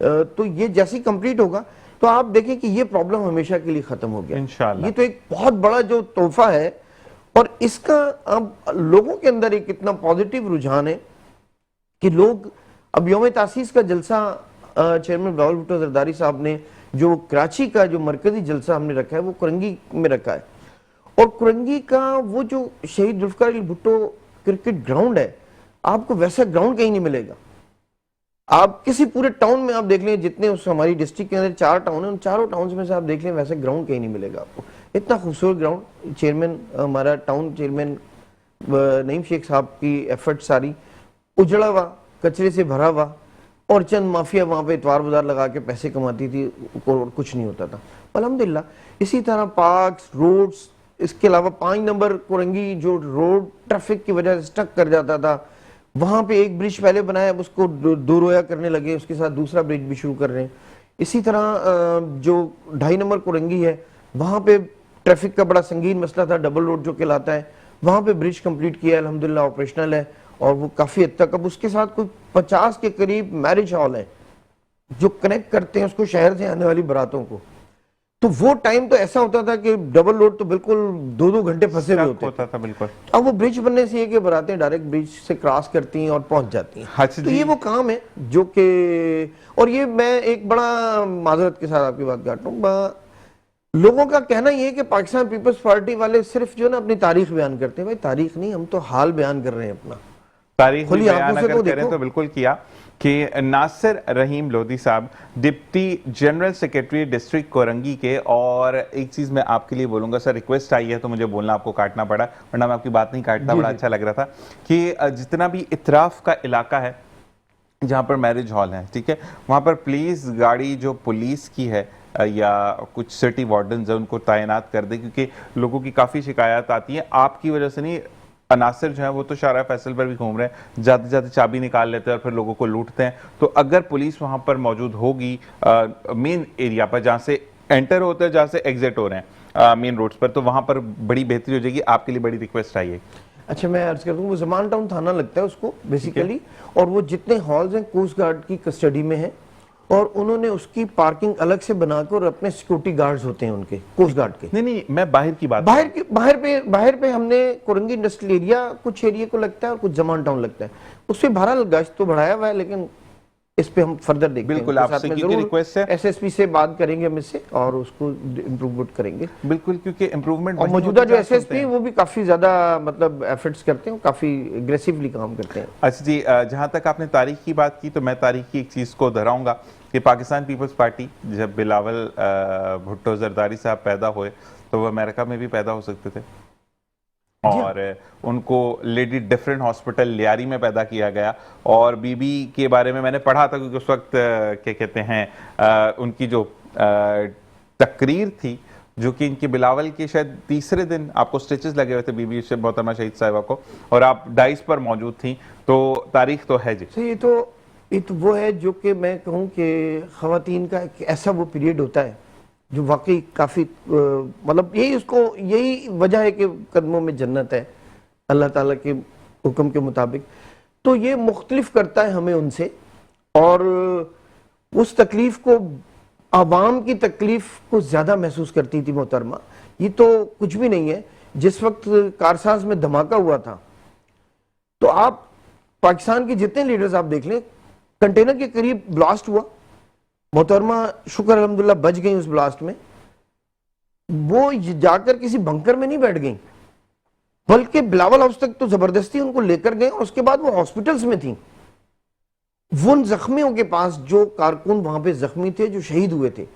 तो ये जैसी कंप्लीट होगा तो आप देखें कि ये प्रॉब्लम हमेशा के लिए खत्म हो गया इंशाअल्लाह। ये तो एक बहुत बड़ा जो तोहफा है, और इसका अब लोगों के अंदर एक इतना पॉजिटिव रुझान है कि लोग अब यौम तासीस का जलसा चेयरमैन बिलावल भुट्टो जरदारी साहब ने जो कराची का जो मरकजी जलसा हमने रखा है वो कुरंगी में रखा है, और कुरंगी का वो जो शहीद जुल्फकार अली भुट्टो क्रिकेट ग्राउंड है, आपको वैसा ग्राउंड कहीं नहीं मिलेगा। आप किसी पूरे टाउन में आप देख लें, जितने उस हमारी डिस्ट्रिक्ट के अंदर 4 टाउन है, उन चारों टाउन में से आप देख लें वैसे ग्राउंड कहीं नहीं मिलेगा आपको। इतना खूबसूरत ग्राउंड चेयरमैन हमारा टाउन चेयरमैन नईम शेख साहब की एफर्ट सारी, उजड़ा हुआ कचरे से भरा हुआ, और चंद माफिया वहां पे इतवार बाजार लगा के पैसे कमाती थी और कुछ नहीं होता था। अल्हम्दुलिल्लाह इसी तरह पार्क्स, रोड्स, इसके अलावा 5 नंबर कुरंगी जो रोड ट्रैफिक की वजह से स्टक कर जाता था, वहां पे एक ब्रिज पहले बनाया, उसको दो रोया करने लगे, उसके साथ दूसरा ब्रिज भी शुरू कर रहे हैं। इसी तरह जो 2.5 नंबर कुरंगी है वहां पे ट्रैफिक का बड़ा संगीन मसला था, डबल रोड जो कहलाता है, वहां पे ब्रिज कंप्लीट किया, अल्हम्दुलिल्लाह ऑपरेशनल है, और वो काफी हद तक, अब उसके साथ कोई 50 के करीब मैरिज हॉल है जो कनेक्ट करते हैं उसको शहर से आने वाली बारातों को। तो वो टाइम तो ऐसा होता था कि डबल रोड तो बिल्कुल 2-2 घंटे फंसे हुए होता था बिल्कुल। अब वो ब्रिज बनने से ये कि बारातें डायरेक्ट ब्रिज से क्रॉस करती हैं और पहुंच जाती हैं। तो ये वो काम है जो कि, और ये मैं एक बड़ा माजरत के साथ आपकी बात काट रहा हूँ, लोगों का कहना यह है कि पाकिस्तान पीपल्स पार्टी वाले सिर्फ जो ना अपनी तारीख बयान करते हैं, भाई तारीख नहीं, हम तो हाल बयान कर रहे हैं अपना, तारीख बयान अगर करें तो बिल्कुल किया। कि नासिर रहीम लोधी साहब deputy general secretary district Korangi के, और एक चीज़ मैं आपके लिए बोलूँगा सर, रिक्वेस्ट आई है तो मुझे बोलना आपको काटना पड़ा, वरना मैं आपकी बात नहीं काटता, बड़ा अच्छा लग रहा था कि जितना भी इतराफ़ का इलाका है जहाँ पर मैरिज हॉल है, ठीक है, वहाँ पर प्लीज़ गाड़ी जो पुलिस की है या कुछ सिटी वार्डन्स है उनको तैनात कर दे, क्योंकि लोगों की काफ़ी शिकायत आती है आपकी वजह से। नहीं, अनासिर जो है वो तो शारा फैसल पर भी घूम रहे हैं, जाते जाते चाबी निकाल लेते हैं और फिर लोगों को लूटते हैं। तो अगर पुलिस वहाँ पर मौजूद होगी मेन एरिया पर जहाँ से एंटर होते हैं, जहाँ से एग्जिट हो रहे हैं मेन रोड्स पर, तो वहाँ पर बड़ी बेहतरी हो जाएगी। आपके लिए बड़ी रिक्वेस्ट आई है। अच्छा, मैं अर्ज कर दूं, वो जमान टाउन थाना लगता है उसको बेसिकली, और वो जितने हॉल्स हैं कोस्ट गार्ड की कस्टडी में है, और उन्होंने उसकी पार्किंग अलग से बनाकर, और अपने सिक्योरिटी गार्ड्स होते हैं उनके कोस्ट गार्ड के। नहीं, मैं बाहर की बात, बाहर पे हमने कोरंगी इंडस्ट्रियल एरिया कुछ एरिया को लगता है और कुछ जमान टाउन लगता है, उससे बहरहाल गश्त तो बढ़ाया हुआ है, लेकिन इस पे हम फर्दर देखते हैं। बिल्कुल आपसे क्योंकि रिक्वेस्ट है, एसएसपी से बात करेंगे हम इससे और उसको इम्प्रूवमेंट करेंगे। बिल्कुल, क्योंकि इम्प्रूवमेंट और मौजूदा जो एसएसपी वो भी काफी ज्यादा मतलब एफर्ट्स करते हैं, काफी एग्रेसिवली काम करते हैं। अच्छा जी, जहां तक आपने तारीख की बात की तो मैं तारीख की एक चीज को दोहराऊंगा कि पाकिस्तान पीपल्स पार्टी, जब बिलावल भुट्टो जरदारी साहब पैदा हुए तो वो अमेरिका में भी पैदा हो सकते थे, और उनको लेडी डिफरेंट हॉस्पिटल लियारी में पैदा किया गया। और बीबी के बारे में मैंने पढ़ा था, क्योंकि उस वक्त क्या कहते हैं उनकी जो तकरीर थी, जो कि इनके बिलावल के शायद तीसरे दिन आपको स्टिचेस लगे हुए थे बीबी से मोहतरमा शहीद साहिबा को, और आप डाइस पर मौजूद थी, तो तारीख तो है जी। ये तो वो है जो कि मैं कहूँ कि ख़वातीन का एक ऐसा वो पीरियड होता है जो वाकई काफ़ी मतलब यही वजह है कि कदमों में जन्नत है अल्लाह ताला के हुक्म के मुताबिक। तो ये मुख्तलिफ करता है हमें उनसे, और उस तकलीफ को, आवाम की तकलीफ को ज़्यादा महसूस करती थी मोहतरमा। ये तो कुछ भी नहीं है। जिस वक्त कारसाज में धमाका हुआ था तो आप पाकिस्तान के जितने लीडर्स आप देख लें, कंटेनर के करीब ब्लास्ट हुआ, मोहतरमा शुक्र अल्हम्दुलिल्लाह बच गई उस ब्लास्ट में। वो जाकर किसी बंकर में नहीं बैठ गई, बल्कि बिलावल हाउस तक तो जबरदस्ती उनको लेकर गए, और उसके बाद वो हॉस्पिटल्स में थी। वो उन जख्मियों के पास जो कारकुन वहां पे जख्मी थे, जो शहीद हुए थे,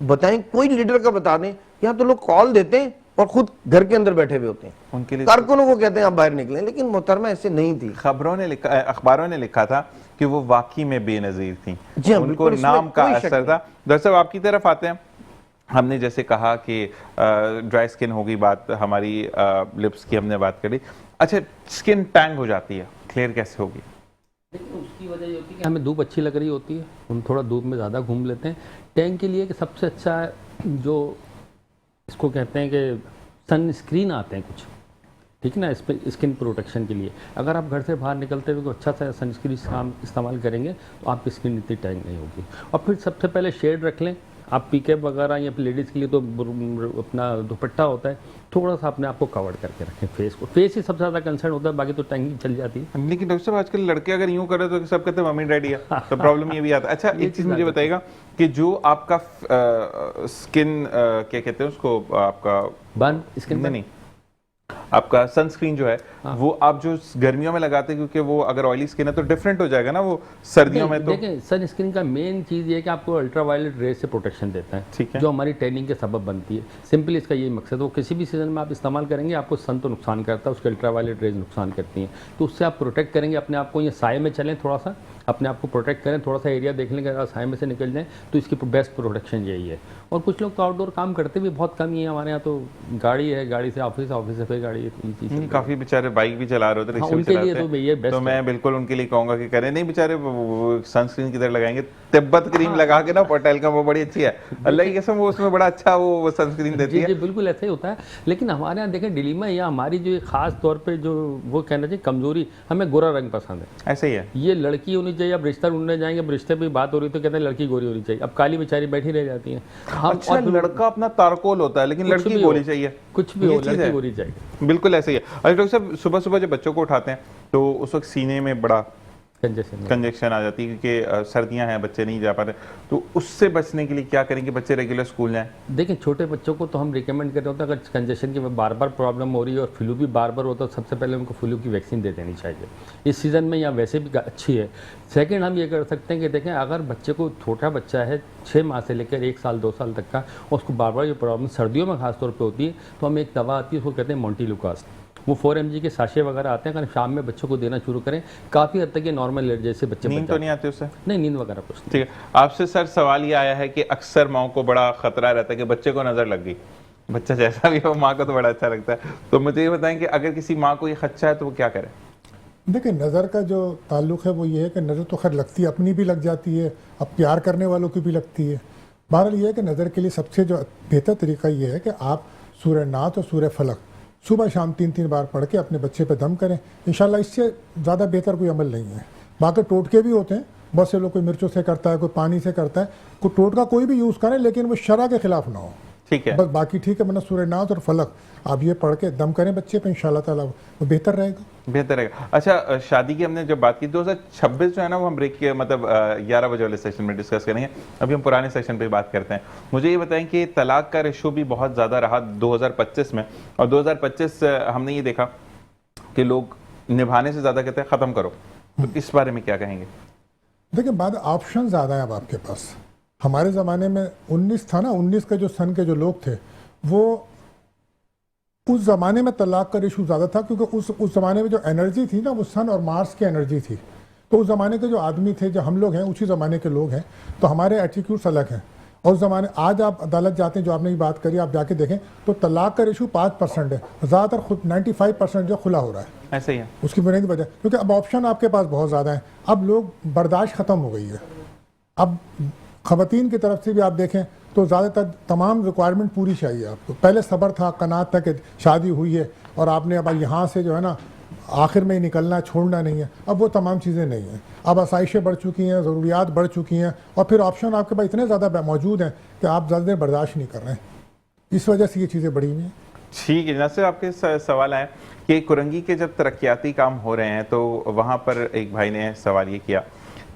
बताएं कोई लीडर का बता दें। यहाँ तो लोग कॉल देते हैं और खुद घर के अंदर बैठे हुए होते हैं, उनके लिए कारकुनों को कहते हैं आप बाहर निकलें, लेकिन मोहतरमा ऐसे नहीं थी। खबरों ने लिखा, अखबारों ने लिखा था कि वो वाकई में बेनजीर थी, जी हाँ, उनको नाम का असर था। दरअसल आपकी तरफ आते हैं, हमने जैसे कहा कि ड्राई स्किन होगी बात हमारी, लिप्स की हमने बात करी। अच्छा, स्किन टैंग हो जाती है, क्लियर कैसे होगी? देखिए, उसकी वजह ये होती है कि हमें धूप अच्छी लग रही होती है, हम थोड़ा धूप में ज़्यादा घूम लेते हैं। टैंक के लिए कि सबसे अच्छा जो इसको कहते हैं कि सनस्क्रीन आते हैं कुछ, ठीक है ना, इस पर स्किन प्रोटेक्शन के लिए। अगर आप घर से बाहर निकलते हुए अच्छा सा सनस्क्रीन इस्तेमाल करेंगे तो आपकी स्किन इतनी टैंग नहीं होगी। और फिर सबसे पहले शेड रख लें आप, पीके वगैरह या लेडीज़ के लिए तो अपना दुपट्टा होता है, थोड़ा सा अपने आप को कवर करके रखें फेस को। फेस ही सबसे ज़्यादा कंसर्न होता है, बाकी तो टैंकिंग चल जाती है। लेकिन डॉक्टर साहब आजकल लड़के अगर यूं करे तो सब कहते हैं मम्मी डैडी है, तो प्रॉब्लम ये भी आता है। अच्छा, एक चीज़ मुझे बताइएगा कि जो आपका स्किन क्या कहते हैं उसको, आपका बर्न स्किन नहीं, आपका सनस्क्रीन जो है वो आप जो गर्मियों में लगाते हैं, क्योंकि वो अगर ऑयली स्किन है तो डिफरेंट हो जाएगा ना वो सर्दियों में। तो देखें, सनस्क्रीन का मेन चीज़ ये है कि आपको अल्ट्रावायलेट रेज से प्रोटेक्शन देता है, ठीक है, जो हमारी टैनिंग के सबब बनती है। सिंपली इसका यही मकसद है। वो किसी भी सीजन में आप इस्तेमाल करेंगे, आपको सन तो नुकसान करता है, उसके अल्ट्रावायलेट रेज नुकसान करती हैं, तो उससे आप प्रोटेक्ट करेंगे अपने आप को। ये साए में चलें, थोड़ा सा अपने आप को प्रोटेक्ट करें, थोड़ा सा एरिया देख लेंगे, अगर साए में से निकल जाएँ तो इसकी बेस्ट प्रोटेक्शन यही है। और कुछ लोग तो आउटडोर काम करते भी बहुत कम ही है। हमारे यहाँ तो गाड़ी है, गाड़ी से ऑफिस, ऑफिस से फिर गाड़ी है, काफी बेचारे बाइक भी चला रहे होते हैं, रिक्शा भी उनके लिए चलाते तो हैं। ये बेस्ट तो मैं बिल्कुल उनके लिए कहूंगा कि करें नहीं, बेचारे सनस्क्रीन किधर लगाएंगे, तिब्बत क्रीम लगा के ना पटेल का, वो बड़ी अच्छी है, अल्लाह की कसम, वो उसमें बड़ा अच्छा वो सनस्क्रीन देती है। जी, बिल्कुल ऐसा ही होता है। लेकिन हमारे यहाँ देखें डिलीमा या हमारी जो खास तौर पे जो वो कहना चाहिए कमजोरी, हमें गोरा रंग पसंद है। ऐसा ही है, ये लड़की होनी चाहिए। अब रिश्ता ढूंढने जाएंगे, अब रिश्ते पे बात हो रही तो कहते हैं लड़की गोरी होनी चाहिए। अब काली बेचारी बैठी रह जाती है। अच्छा, लड़का अपना तारकोल होता है लेकिन लड़की गोरी चाहिए, कुछ भी हो, लड़की गोरी चाहिए। बिल्कुल ऐसे ही है। अच्छा डॉक्टर साहब, सुबह सुबह जब बच्चों को उठाते हैं तो उस वक्त सीने में बड़ा कंजेक्शन आ जाती है क्योंकि सर्दियां हैं, बच्चे नहीं जा पा रहे, तो उससे बचने के लिए क्या करेंगे बच्चे रेगुलर स्कूल जाएं? देखिए छोटे बच्चों को तो हम रिकमेंड करते होते हैं, अगर कंजेशन की बार बार प्रॉब्लम हो रही है और फ्लू भी बार बार होता है, सबसे पहले उनको फ्लू की वैक्सीन दे देनी चाहिए इस सीज़न में, या वैसे भी अच्छी है। सेकंड हम ये कर सकते हैं कि देखें अगर बच्चे को, छोटा बच्चा है 6 माह से लेकर 1 साल 2 साल तक का, और उसको बार बार ये प्रॉब्लम सर्दियों में खासतौर पर होती है, तो हम एक दवा आती है उसको कहते हैं मोंटीलुकास्ट, वो 4 mg के साशे वगैरह आते हैं, अगर शाम में बच्चों को देना शुरू करें काफ़ी हद तक ये नॉर्मल जैसे बच्चे नींद तो नहीं आती उससे? नहीं, नींद वगैरह कुछ नहीं। ठीक है, आपसे सर सवाल ये आया है कि अक्सर माओ को बड़ा खतरा रहता है कि बच्चे को नजर लग गई, बच्चा जैसा भी हो माँ को तो बड़ा अच्छा लगता है, तो मुझे ये बताएं कि अगर किसी माँ को ये खदशा है तो वो क्या करे? देखिए नज़र का जो ताल्लुक़ है वो ये है कि नज़र तो खैर लगती है, अपनी भी लग जाती है, अब प्यार करने वालों की भी लगती है। बहरहाल ये है कि नज़र के लिए सबसे जो बेहतर तरीका ये है कि आप सूरह नात और सूरह फलक सुबह शाम 3-3 बार पढ़ के अपने बच्चे पे दम करें, इंशाल्लाह इससे ज़्यादा बेहतर कोई अमल नहीं है। बाकी टोटके भी होते हैं, बहुत से लोग कोई मिर्चों से करता है, कोई पानी से करता है, कोई टोटका कोई भी यूज़ करें लेकिन वो शरा के खिलाफ ना हो, ठीक है, बस बाकी ठीक है। मतलब सूरह नात और फलक आप ये पढ़ के दम करें बच्चे पे, इंशाल्लाह ताला वो बेहतर रहेगा। बेहतर रहेगा। अच्छा, शादी की हमने जब बात की 2026 जो है ना वो हम ब्रेक के मतलब 11 बजे वाले सेशन में डिस्कस करेंगे, अभी हम पुराने सेशन पे बात करते हैं। मुझे ये बताएं कि तलाक का रेशो भी बहुत ज़्यादा रहा 2025 में, और 2025 हमने ये देखा कि लोग निभाने से ज़्यादा कहते हैं ख़त्म करो, तो इस बारे में क्या कहेंगे? देखिए बाद ऑप्शन ज़्यादा है अब आपके पास। हमारे ज़माने में 19 था ना, 19 के जो सन के जो लोग थे वो उस ज़माने में तलाक का रेशो ज़्यादा था, क्योंकि उस ज़माने में जो एनर्जी थी ना वो सन और मार्स की एनर्जी थी। तो उस ज़माने के जो आदमी थे, जो हम लोग हैं उसी ज़माने के लोग हैं, तो हमारे एटीट्यूड्स अलग हैं। और उस ज़माने, आज आप अदालत जाते हैं, जो आपने ये बात करी, आप जाके देखें तो तलाक का रेशो 5% है, ज़्यादातर खुद 95% जो खुला हो रहा है। ऐसे ही है। उसकी बुनियादी वजह क्योंकि अब ऑप्शन आपके पास बहुत ज़्यादा है, अब लोग बर्दाश्त ख़त्म हो गई है। अब ख़वातीन की तरफ से भी आप देखें तो ज़्यादातर तमाम रिक्वायरमेंट पूरी चाहिए आपको। पहले सब्र था, कनात था कि शादी हुई है और आपने अब यहाँ से जो है ना आखिर में ही निकलना, छोड़ना नहीं है, अब वो तमाम चीज़ें नहीं हैं। अब आसाइशें बढ़ चुकी हैं, ज़रूरियात बढ़ चुकी हैं, और फिर ऑप्शन आपके पास इतने ज़्यादा मौजूद हैं कि आप ज़्यादा देर बर्दाश्त नहीं कर रहे हैं। इस वजह से ये चीज़ें बढ़ी हुई हैं। ठीक है, जैसे आपके सवाल आए कि कुरंगी के जब तरक्याती काम हो रहे हैं तो वहाँ पर एक भाई ने सवाल ये किया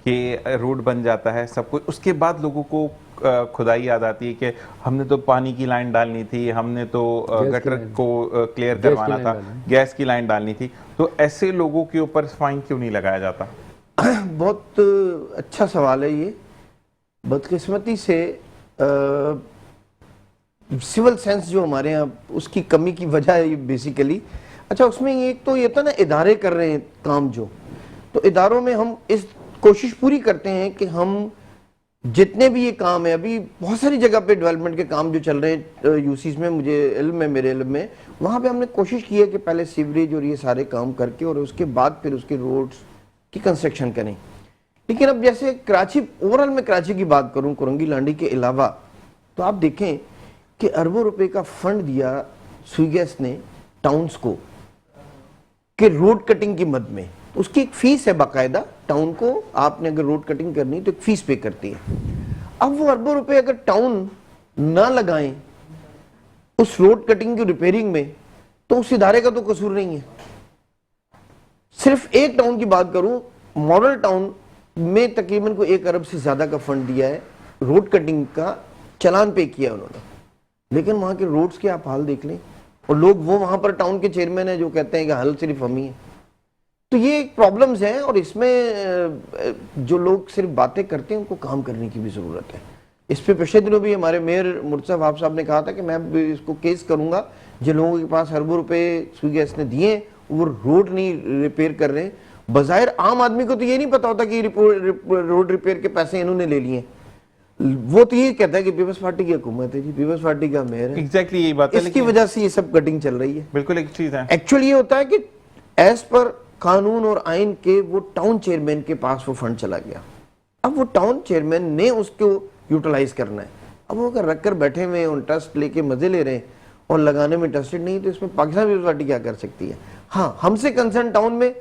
कि रोड बन जाता है सब कुछ, उसके बाद लोगों को खुदाई याद आती है कि हमने तो पानी की लाइन डालनी थी, हमने तो गटर को क्लियर करवाना था, गैस की लाइन डालनी थी, तो ऐसे लोगों के ऊपर फाइन क्यों नहीं लगाया जाता? बहुत अच्छा सवाल है ये। बदकिस्मती से सिविल सेंस जो हमारे यहाँ उसकी कमी की वजह है ये बेसिकली। अच्छा, उसमें एक तो ये था ना, इदारे कर रहे हैं काम जो, तो इदारों में हम इस कोशिश पूरी करते हैं कि हम जितने भी ये काम है, अभी बहुत सारी जगह पे डेवलपमेंट के काम जो चल रहे हैं यूसीज में, मुझे इल्म है, मेरे इल्म में, वहाँ पे हमने कोशिश की है कि पहले सीवरेज और ये सारे काम करके और उसके बाद फिर उसके रोड्स की कंस्ट्रक्शन करें। लेकिन अब जैसे कराची, ओवरऑल में कराची की बात करूँ कुरंगी लांडी के अलावा, तो आप देखें कि अरबों रुपए का फंड दिया स्वीगेस ने टाउन्स को कि रोड कटिंग की मद में, उसकी एक फीस है बाकायदा, टाउन को आपने अगर रोड कटिंग करनी तो एक फीस पे करती है। अब वो अरबों रुपए अगर टाउन ना लगाएं उस रोड कटिंग की रिपेयरिंग में, तो उस इदारे का तो कसूर नहीं है। सिर्फ एक टाउन की बात करूं, मॉडल टाउन में तकरीबन को 1 अरब से ज्यादा का फंड दिया है, रोड कटिंग का चालान पे किया उन्होंने, लेकिन वहां के रोड्स के आप हाल देख लें, और लोग वो वहां पर टाउन के चेयरमैन है जो कहते हैं कि हल सिर्फ हम ही है। तो ये एक प्रॉब्लम्स हैं, और इसमें जो लोग सिर्फ बातें करते हैं उनको काम करने की भी जरूरत है। इस पे पिछले दिनों भी हमारे मेयर मुर्तज़ा वहाब साहब ने कहा था कि मैं इसको केस करूंगा, जिन लोगों के पास अरबों रुपए स्वीगेस ने दिए वो रोड नहीं रिपेयर कर रहे। बज़ाहिर आम आदमी को तो ये नहीं पता होता कि रोड रिपेयर के पैसे इन्होंने ले लिए, वो तो ये कहता है कि पीपल्स पार्टी की हुकूमत है जी, पीपल्स पार्टी का मेयर है। एग्जैक्टली यही बात है, इसकी वजह से ये सब कटिंग चल रही है। बिल्कुल एक चीज है, एक्चुअली ये होता है कि एज पर कानून और आइन के वो टाउन चेयरमैन के पास वो फंड चला गया, अब वो टाउन चेयरमैन ने उसको यूटिलाइज करना है। अब वो अगर रख कर बैठे हुए उन ट्रस्ट लेके मजे ले रहे हैं और लगाने में इंटरेस्टेड नहीं, तो इसमें पाकिस्तान पीपल्स पार्टी क्या कर सकती है? हाँ, हमसे कंसर्न टाउन में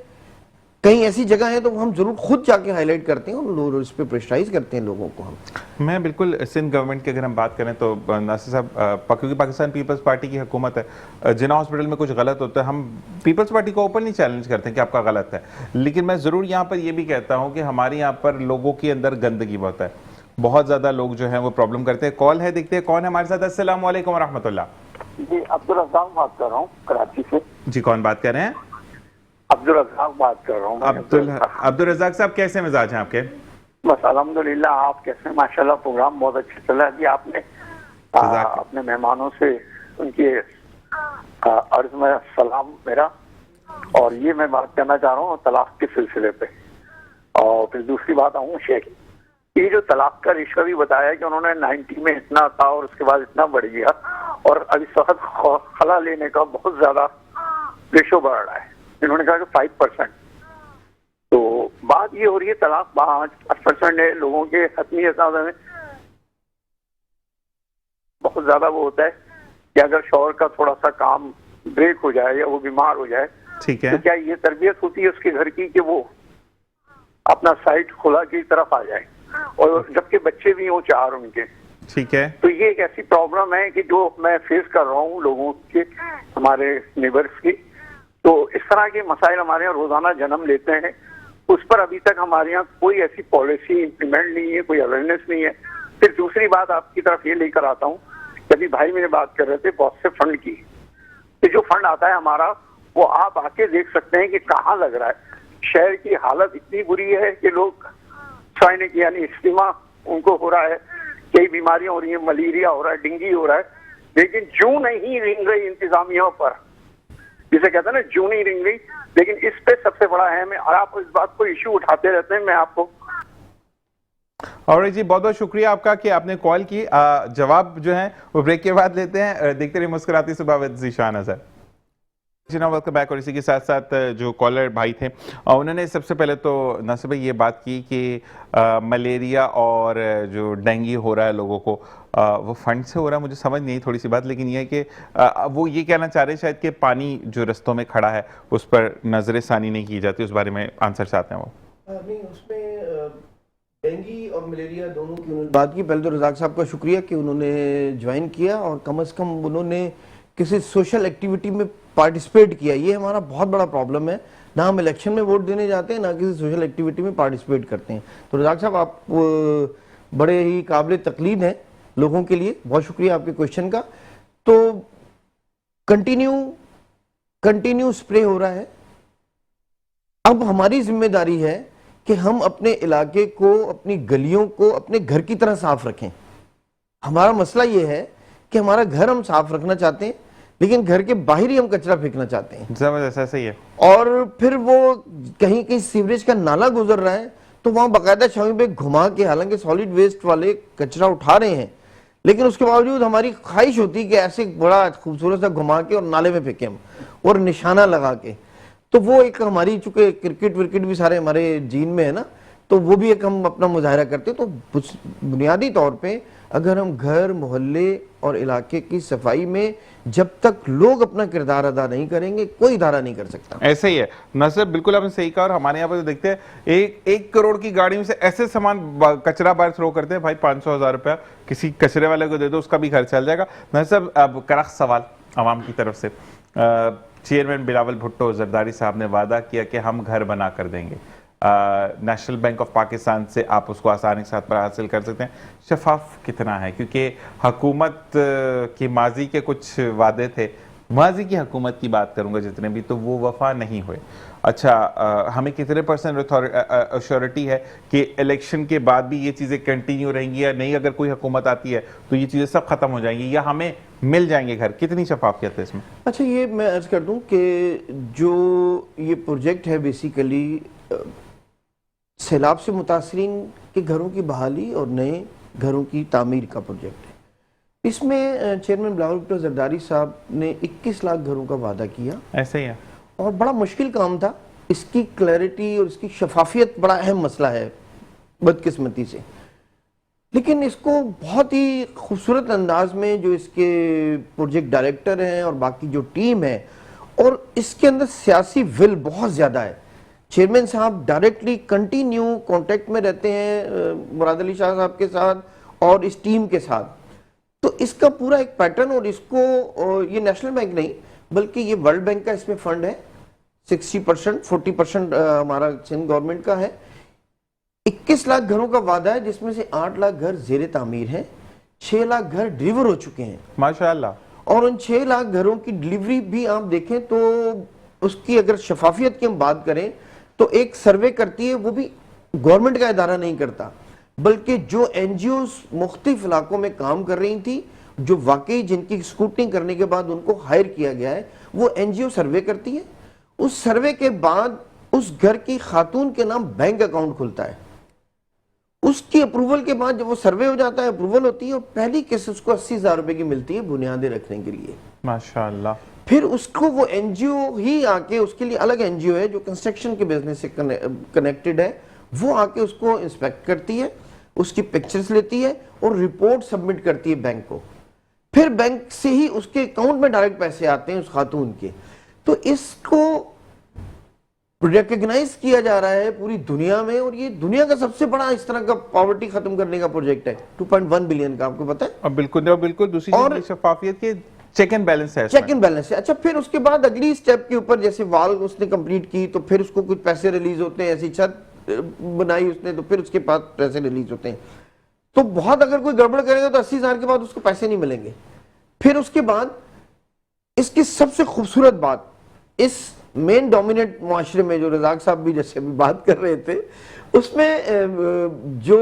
कहीं ऐसी जगह है तो हम जरूर खुद जाके हाईलाइट करते हैं और इस पे प्रेशराइज करते हैं लोगों को हम। मैं बिल्कुल सिंध गवर्नमेंट की अगर हम बात करें तो नासिर साहब, क्योंकि पाकिस्तान पीपल्स पार्टी की हुकूमत है, जिना हॉस्पिटल में कुछ गलत होता है हम पीपल्स पार्टी को ओपनली चैलेंज करते हैं कि आपका गलत है, लेकिन मैं ज़रूर यहाँ पर ये भी कहता हूँ कि हमारे यहाँ पर लोगों के अंदर गंदगी बहुत है, बहुत ज़्यादा लोग जो हैं वो प्रॉब्लम करते हैं। कॉल है, देखते हैं कौन है हमारे साथ। अस्सलाम वालेकुम रहमतुल्लाह। जी अब्दुल रज़ाक बात कर रहा हूँ कराची से। जी कौन बात कर रहे हैं? अब्दुल रज़ाक बात कर रहा हूँ। अब्दुल रज़ाक साहब, कैसे मिजाज हैं आपके? बस अल्हम्दुलिल्लाह, आप कैसे? माशाल्लाह प्रोग्राम बहुत अच्छा चला है। आपने अपने मेहमानों से उनके अर्ज में सलाम मेरा, और ये मैं बात करना चाह रहा हूँ तलाक के सिलसिले पे। और फिर दूसरी बात आऊँ शेख, ये जो तलाक का रेशो भी बताया कि उन्होंने 90 में इतना था और उसके बाद इतना बढ़ गया, और अभी इस वक्त खला लेने का बहुत ज्यादा रेशो बढ़ रहा है। इन्होंने कहा कि 5%। तो बात ये हो रही है तलाक 5% है लोगों के हतमी हिसाब में बहुत ज्यादा वो होता है कि अगर शौहर का थोड़ा सा काम ब्रेक हो जाए या वो बीमार हो जाए, ठीक है, तो क्या ये तरबियत होती है उसके घर की कि वो अपना साइड खुला की तरफ आ जाए, और जबकि बच्चे भी हों 4 उनके। ठीक है। तो ये एक ऐसी प्रॉब्लम है कि जो मैं फेस कर रहा हूँ लोगों के, हमारे नेबर्स की। तो इस तरह के मसाइल हमारे यहाँ रोजाना जन्म लेते हैं, उस पर अभी तक हमारे यहाँ कोई ऐसी पॉलिसी इम्प्लीमेंट नहीं है, कोई अवेयरनेस नहीं है। फिर दूसरी बात आपकी तरफ ये लेकर आता हूँ, अभी भाई मेरे बात कर रहे थे पॉजिटिव फंड की, कि जो फंड आता है हमारा वो आप आके देख सकते हैं कि कहाँ लग रहा है। शहर की हालत इतनी बुरी है कि लोग स्वाइन यानी इस्तीमा उनको हो रहा है, कई बीमारियां हो रही हैं, मलेरिया हो रहा है, डेंगू हो रहा है, लेकिन जू नहीं रिंग रही इंतजामिया पर, जिसे कहते हैं ना जू नहीं रिंग रही। लेकिन इस पे सबसे बड़ा अहम है, और आप इस बात को इश्यू उठाते रहते हैं। मैं आपको और जी बहुत बहुत शुक्रिया आपका कि आपने कॉल की। जवाब जो है वो ब्रेक के बाद लेते हैं। देखते रहिए मुस्कुराती सुबह विद ज़ीशान अज़हर। जी ना, वेलकम बैक। और इसी के साथ साथ जो कॉलर भाई थे उन्होंने सबसे पहले तो नासिर भाई ये बात की कि मलेरिया और जो डेंगू हो रहा है लोगों को वो फंड से हो रहा है। मुझे समझ नहीं थोड़ी सी बात, लेकिन ये है कि वो ये कहना चाह रहे हैं शायद कि पानी जो रस्तों में खड़ा है उस पर नजर सानी नहीं की जाती, उस बारे में आंसर चाहते हैं वो। नहीं, उसमें डेंगू और मलेरिया दोनों की उन्होंने बात की। पहले तो रज़ाक साहब का शुक्रिया कि उन्होंने ज्वाइन किया और कम से कम उन्होंने किसी सोशल एक्टिविटी में पार्टिसिपेट किया। ये हमारा बहुत बड़ा प्रॉब्लम है, ना हम इलेक्शन में वोट देने जाते हैं ना किसी सोशल एक्टिविटी में पार्टिसिपेट करते हैं। तो रज़ाक साहब आप बड़े ही काबिल तकलीद हैं लोगों के लिए, बहुत शुक्रिया आपके क्वेश्चन का। तो कंटिन्यू स्प्रे हो रहा है। अब हमारी जिम्मेदारी है कि हम अपने इलाके को, अपनी गलियों को अपने घर की तरह साफ रखें। हमारा मसला ये है कि हमारा घर हम साफ रखना चाहते हैं, लेकिन घर के बाहर ही हम कचरा फेंकना चाहते हैं। जबरदस्त, ऐसा ही है। और फिर वो कहीं कहीं सीवरेज का नाला गुजर रहा है तो वहां बाकायदा छावी पे घुमा के, हालांकि सॉलिड वेस्ट वाले कचरा उठा रहे हैं, लेकिन उसके बावजूद हमारी ख्वाहिश होती है कि ऐसे बड़ा खूबसूरत सा घुमा के और नाले में फेंके हम, और निशाना लगा के। तो वो एक हमारी, चूंकि क्रिकेट विकेट भी सारे हमारे जीन में है ना, तो वो भी एक हम अपना मुजाहरा करते हैं। तो बुनियादी तौर पे अगर हम घर, मोहल्ले और इलाके की सफाई में जब तक लोग अपना किरदार अदा नहीं करेंगे, कोई इदारा नहीं कर सकता। ऐसे ही है नसर, बिल्कुल आपने सही कहा। और हमारे यहाँ पर तो देखते हैं एक करोड़ की गाड़ी में से ऐसे सामान कचरा बाहर थ्रो करते हैं, भाई 500,000 रुपया किसी कचरे वाले को दे दो, उसका भी खर्च चल जाएगा। नसर, अब कड़ा सवाल आवाम की तरफ से, चेयरमैन बिलावल भुट्टो जरदारी साहब ने वादा किया कि हम घर बना कर देंगे। नेशनल बैंक ऑफ पाकिस्तान से आप उसको आसानी के साथ पर हासिल कर सकते हैं। शफाफ कितना है? क्योंकि हुकूमत की माजी के कुछ वादे थे, माजी की हुकूमत की बात करूंगा जितने भी, तो वो वफा नहीं हुए। अच्छा, हमें कितने % अश्योरिटी है कि इलेक्शन के बाद भी ये चीज़ें कंटिन्यू रहेंगी, या नहीं अगर कोई हुकूमत आती है तो ये चीज़ें सब खत्म हो जाएंगी, या हमें मिल जाएंगे घर? कितनी शफाफियत है इसमें? अच्छा, ये मैं अर्ज कर दूं कि जो ये प्रोजेक्ट है बेसिकली सैलाब से मुतासरीन के घरों की बहाली और नए घरों की तामीर का प्रोजेक्ट है। इसमें चेयरमैन बिलावल भुट्टो जरदारी साहब ने 21 लाख घरों का वादा किया। ऐसे ही है, और बड़ा मुश्किल काम था। इसकी क्लैरिटी और इसकी शफाफियत बड़ा अहम मसला है बदकिस्मती से, लेकिन इसको बहुत ही खूबसूरत अंदाज में जो इसके प्रोजेक्ट डायरेक्टर हैं और बाकी जो टीम है, और इसके अंदर सियासी विल बहुत ज़्यादा है चेयरमैन साहब डायरेक्टली कंटिन्यू कांटेक्ट में रहते हैं मुराद अली शाह साहब के साथ और इस टीम के साथ। तो इसका पूरा एक पैटर्न, और इसको ये नेशनल बैंक नहीं बल्कि ये वर्ल्ड बैंक का इसमें फंड है। 60%, 40% हमारा सिंध गवर्नमेंट का है। 21 लाख घरों का वादा है, जिसमें से 8 लाख घर जेर तामीर हैं, 6 लाख घर डिलीवर हो चुके हैं माशाअल्लाह। और उन 6 लाख घरों की डिलीवरी भी आप देखें तो उसकी अगर शफाफियत की हम बात करें तो एक सर्वे करती है, वो भी गवर्नमेंट का इदारा नहीं करता बल्कि जो एनजीओ मुख्तलिफ इलाकों में काम कर रही थी, जो वाकई जिनकी स्क्रूटनी करने के बाद उनको हायर किया गया है, वो एनजीओ सर्वे करती है। उस सर्वे के बाद उस घर की खातून के नाम बैंक अकाउंट खुलता है। उसकी अप्रूवल के बाद जब वो सर्वे हो जाता है, अप्रूवल होती है, और पहली किस्त उसको 80,000 रुपए की मिलती है बुनियादें रखने के लिए। माशाअल्लाह। फिर उसको वो एनजीओ ही आके, उसके लिए अलग एनजीओ है जो कंस्ट्रक्शन के बिजनेस से कनेक्टेड है, वो आके उसको इंस्पेक्ट करती है, उसकी पिक्चर्स लेती है और रिपोर्ट सबमिट करती है बैंक को। फिर बैंक से ही उसके अकाउंट में डायरेक्ट पैसे आते हैं उस खातून के। तो इसको रिकॉग्नाइज किया जा रहा है पूरी दुनिया में, और ये दुनिया का सबसे बड़ा इस तरह का पॉवर्टी खत्म करने का प्रोजेक्ट है, 2.1 बिलियन का, आपको पता है। अब बिल्कुल दूसरी चीज शफाफियत के चेक एंड बैलेंस है, चेक एंड बैलेंस है। अच्छा, फिर उसके बाद अगली स्टेप के ऊपर जैसे वाल उसने कंप्लीट की तो फिर उसको कुछ पैसे रिलीज होते हैं, ऐसी छत बनाई उसने तो फिर उसके बाद पैसे रिलीज होते हैं। तो बहुत अगर कोई गड़बड़ करेगा तो 80,000 के बाद उसको पैसे नहीं मिलेंगे। फिर उसके बाद इसकी सबसे खूबसूरत बात, इस मेन डोमिनेंट मुआशरे में जो रजाक साहब भी जैसे अभी बात कर रहे थे, उसमें जो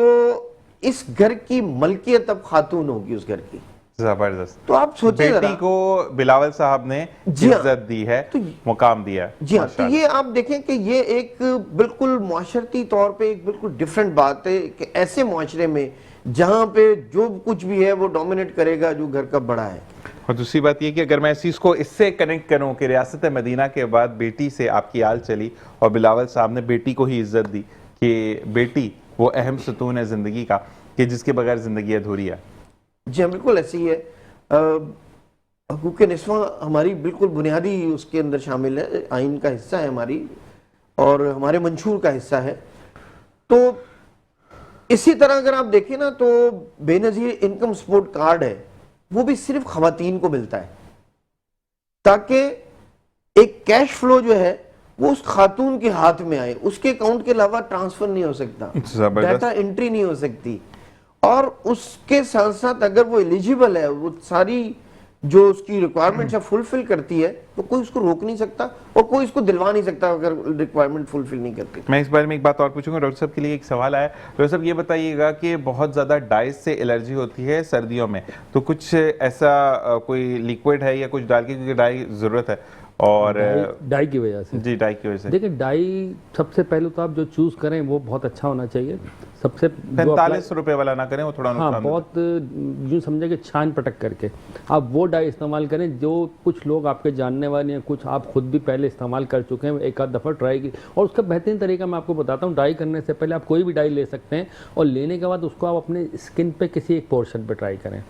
इस घर की मलकियत अब खातून होगी उस घर की। जबरदस्त। तो आप सोचिए बेटी को बिलावल साहब ने जी हाँ। इज्जत दी है, तो मुकाम दिया है। जी हाँ, तो ये आप देखें कि ये एक बिल्कुल मुआशरती तौर पे एक बिल्कुल डिफरेंट बात है कि ऐसे मुआशरे में जहां पे जो कुछ भी है वो डोमिनेट करेगा जो घर का बड़ा है। और दूसरी बात ये कि अगर मैं इस चीज़ को इससे कनेक्ट करूं कि रियासत मदीना के बाद बेटी से आपकी आल चली और बिलावल साहब ने बेटी को ही इज्जत दी कि बेटी वो अहम सतून है ज़िंदगी का कि जिसके बगैर ज़िंदगी अधूरी है। जी हाँ, बिल्कुल ऐसी है। हुकूक निस्वां हमारी बिल्कुल बुनियादी उसके अंदर शामिल है, आइन का हिस्सा है हमारी और हमारे मंशूर का हिस्सा है। तो इसी तरह अगर आप देखें ना तो बेनज़ीर इनकम सपोर्ट कार्ड है, वो भी सिर्फ खवातीन को मिलता है ताकि एक कैश फ्लो जो है वो उस खातून के हाथ में आए, उसके अकाउंट के अलावा ट्रांसफर नहीं हो सकता, डाटा एंट्री नहीं हो सकती। और उसके साथ साथ अगर वो एलिजिबल है, वो सारी जो उसकी रिक्वायरमेंट्स है फुलफिल करती है, तो कोई उसको रोक नहीं सकता और कोई इसको दिलवा नहीं सकता अगर रिक्वायरमेंट फुलफिल नहीं करती। मैं इस बारे में एक बात और पूछूंगा, डॉक्टर साहब के लिए एक सवाल आया। डॉक्टर साहब ये बताइएगा कि बहुत ज़्यादा डाइस से एलर्जी होती है सर्दियों में, तो कुछ ऐसा कोई लिक्विड है या कुछ डाल के, क्योंकि डाई ज़रूरत है और डाई की वजह से। जी, डाई की वजह से। देखिए डाई सबसे पहले तो आप जो चूज करें वो बहुत अच्छा होना चाहिए। सबसे 45 रुपए वाला ना करें, वो थोड़ा हाँ, नुकसान बहुत यूँ समझे कि छान पटक करके आप वो डाई इस्तेमाल करें जो कुछ लोग आपके जानने वाले हैं, कुछ आप खुद भी पहले इस्तेमाल कर चुके हैं, एक आध दफ़ा ट्राई की। और उसका बेहतरीन तरीका मैं आपको बताता हूँ। डाई करने से पहले आप कोई भी डाई ले सकते हैं और लेने के बाद उसको आप अपने स्किन पे किसी एक पोर्शन पे ट्राई करें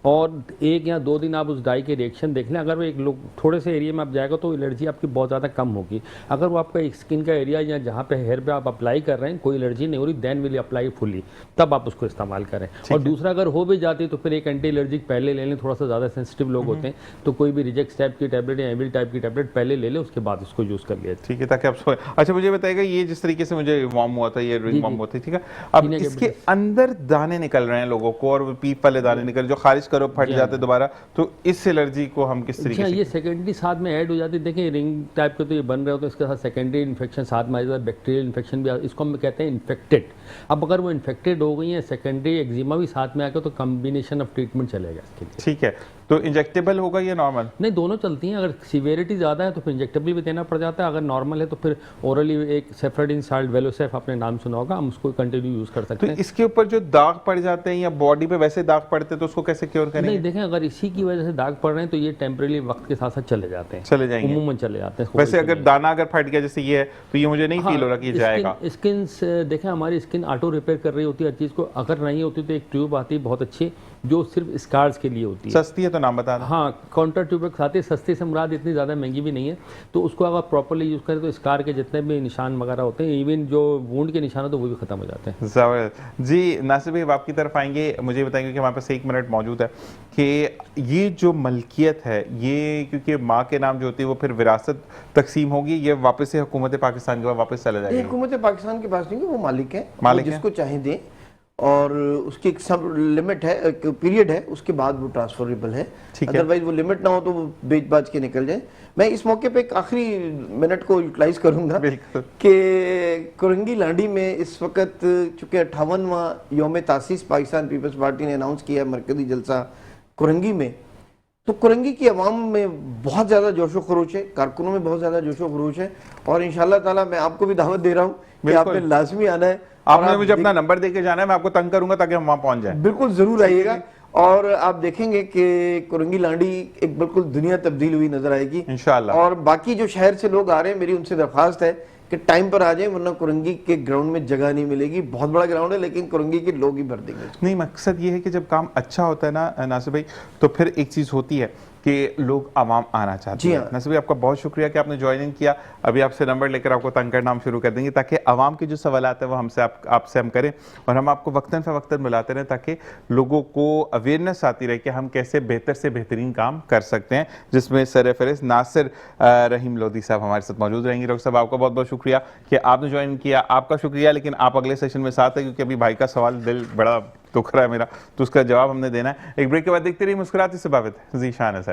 और 1 या 2 दिन आप उस डाई के रिएक्शन देख लें। अगर वो एक लोग थोड़े से एरिया में आप जाएगा तो एलर्जी आपकी बहुत ज़्यादा कम होगी। अगर वो आपका एक स्किन का एरिया या जहाँ पे हेयर पे आप अप्लाई कर रहे हैं कोई एलर्जी नहीं हो रही, देन विल अप्लाई फुली, तब आप उसको इस्तेमाल करें। और दूसरा अगर हो भी जाती तो फिर एक एंटी एलर्जिक पहले ले लें। थोड़ा सा ज़्यादा सेंसिटिव लोग होते हैं तो कोई भी रिजेक्ट टाइप की टैबलेट या एविल टाइप की टैबलेट पहले ले लें, उसके बाद उसको यूज़ कर लिया। ठीक है, ताकि आप सोए। अच्छा, मुझे बताइएगा ये जिस तरीके से मुझे वार्म हुआ था, ये रिंग वार्म होती, ठीक है, अब इसके अंदर दाने निकल रहे हैं लोगों को और पीप वाले दाने निकल जो खारिज करो फट जाते दोबारा, तो इस एलर्जी को हम किस तरीके से? ये सेकेंडरी साथ में ऐड हो जाती है। देखिए रिंग टाइप के तो ये बन रहे होते हैं, इसके साथ सेकेंडरी इन्फेक्शन साथ में आ जाता है, बैक्टीरियल इन्फेक्शन भी, इसको हम कहते हैं इन्फेक्टेड। अब अगर वो इन्फेक्टेड हो गई है, सेकेंडरी एक्जिमा भी साथ में आकर, तो कॉम्बिनेशन ऑफ ट्रीटमेंट चलेगा इसके लिए। ठीक है, तो इंजेक्टेबल होगा या नॉर्मल? नहीं, दोनों चलती हैं। अगर सीवियरिटी ज़्यादा है तो फिर इंजेक्टेबल भी देना पड़ जाता है, अगर नॉर्मल है तो फिर ओरली एक सेफ्राडिन साल्ट वेलोसेफ आपने नाम सुना होगा, हम उसको कंटिन्यू यूज़ कर सकते हैं। तो इसके ऊपर जो दाग पड़ जाते हैं या बॉडी पे वैसे दाग पड़ते हैं तो उसको कैसे क्योर करेंगे? नहीं, देखें अगर इसी की वजह से दाग पड़ रहे हैं तो ये टेम्परेरी वक्त के साथ साथ चले जाते हैं, चले जाएंगे, उमूमन चले जाते हैं। वैसे अगर दाना अगर फट गया जैसे ये है तो ये मुझे नहीं फील हो रहा कि ये जाएगा। स्किन देखें हमारी स्किन ऑटो रिपेयर कर रही होती है हर चीज़ को। अगर नहीं होती तो एक ट्यूब आती है बहुत अच्छी, जो सिर्फ स्कार्स के लिए होती है। सस्ती है तो नाम बता दें। हाँ, काउंटर ट्यूबेक्स आते हैं, सस्ते से मुराद इतनी ज़्यादा महंगी भी नहीं है, तो उसको अगर प्रॉपरली यूज़ करें तो स्कार के जितने भी निशान वगैरह होते हैं, इवन जो वुंड के निशान होते हैं वो भी खत्म हो जाते हैं। जबरदस्त जी। नासिर भाई आपकी तरफ आएंगे, मुझे बताएंगे कि हमारे पास 1 मिनट मौजूद है कि ये जो मलकियत है ये क्योंकि माँ के नाम जो होती है वो फिर विरासत तकसीम होगी, ये वापस से हुकूमत पाकिस्तान के पास वापस चला जाएगा? हुकूमत पाकिस्तान के पास नहीं है, वो मालिक है, मालिक वो जिसको चाहे दें, और उसकी एक सब लिमिट है, एक पीरियड है, उसके बाद वो ट्रांसफरेबल है। अदरवाइज वो लिमिट ना हो तो वो बेच बाज के निकल जाए। मैं इस मौके पे एक आखिरी मिनट को यूटिलाइज करूंगा कि कुरंगी लांडी में इस वक्त चूंकि 58वां यौम तासीस पाकिस्तान पीपल्स पार्टी ने अनाउंस किया है मरकजी जलसा कुरंगी में, तो कुरंगी की आवाम में बहुत ज़्यादा जोशो खरोश है, कारकुनों में बहुत ज़्यादा जोशो खरोश है, और इंशाल्लाह ताला मैं आपको भी दावत दे रहा हूँ कि आपने लाजमी आना है। आपने मुझे अपना नंबर देके जाना है, मैं आपको तंग करूंगा ताकि हम वहां पहुंच जाएं। बिल्कुल जरूर आइएगा, और आप देखेंगे कि कुरंगी लांडी एक बिल्कुल दुनिया तब्दील हुई नजर आएगी इंशाल्लाह। और बाकी जो शहर से लोग आ रहे हैं, मेरी उनसे दरख्वास्त है कि टाइम पर आ जाए, वरना कुरंगी के ग्राउंड में जगह नहीं मिलेगी। बहुत बड़ा ग्राउंड है लेकिन कुरंगी के लोग ही भर देंगे। नहीं, मकसद ये है कि जब काम अच्छा होता है ना नासिर भाई, तो फिर एक चीज़ होती है कि लोग आवाम आना चाहते हैं। नासिर भाई आपका बहुत शुक्रिया कि आपने ज्वाइन किया। अभी आपसे नंबर लेकर आपको तंग करना हम शुरू कर देंगे ताकि आवाम के जो सवाल आते हैं वो हमसे आपसे हम करें, और हम आपको वक्तन फ़वक्तन बुलाते रहें ताकि लोगों को अवेयरनेस आती रहे कि हम कैसे बेहतर से बेहतरीन काम कर सकते हैं, जिसमें सरफ़हरिस्त नासिर रहीम लोधी साहब हमारे साथ मौजूद रहेंगे। डॉक्टर साहब आपका बहुत बहुत शुक्रिया कि आपने ज्वाइन किया, आपका शुक्रिया, लेकिन आप अगले सेशन में साथ है क्योंकि अभी भाई का सवाल दिल बड़ा दुख रहा है मेरा, तो उसका जवाब हमने देना है। एक ब्रेक के बाद देखते रहिए मुस्कुराती से बात। जी शान है सर।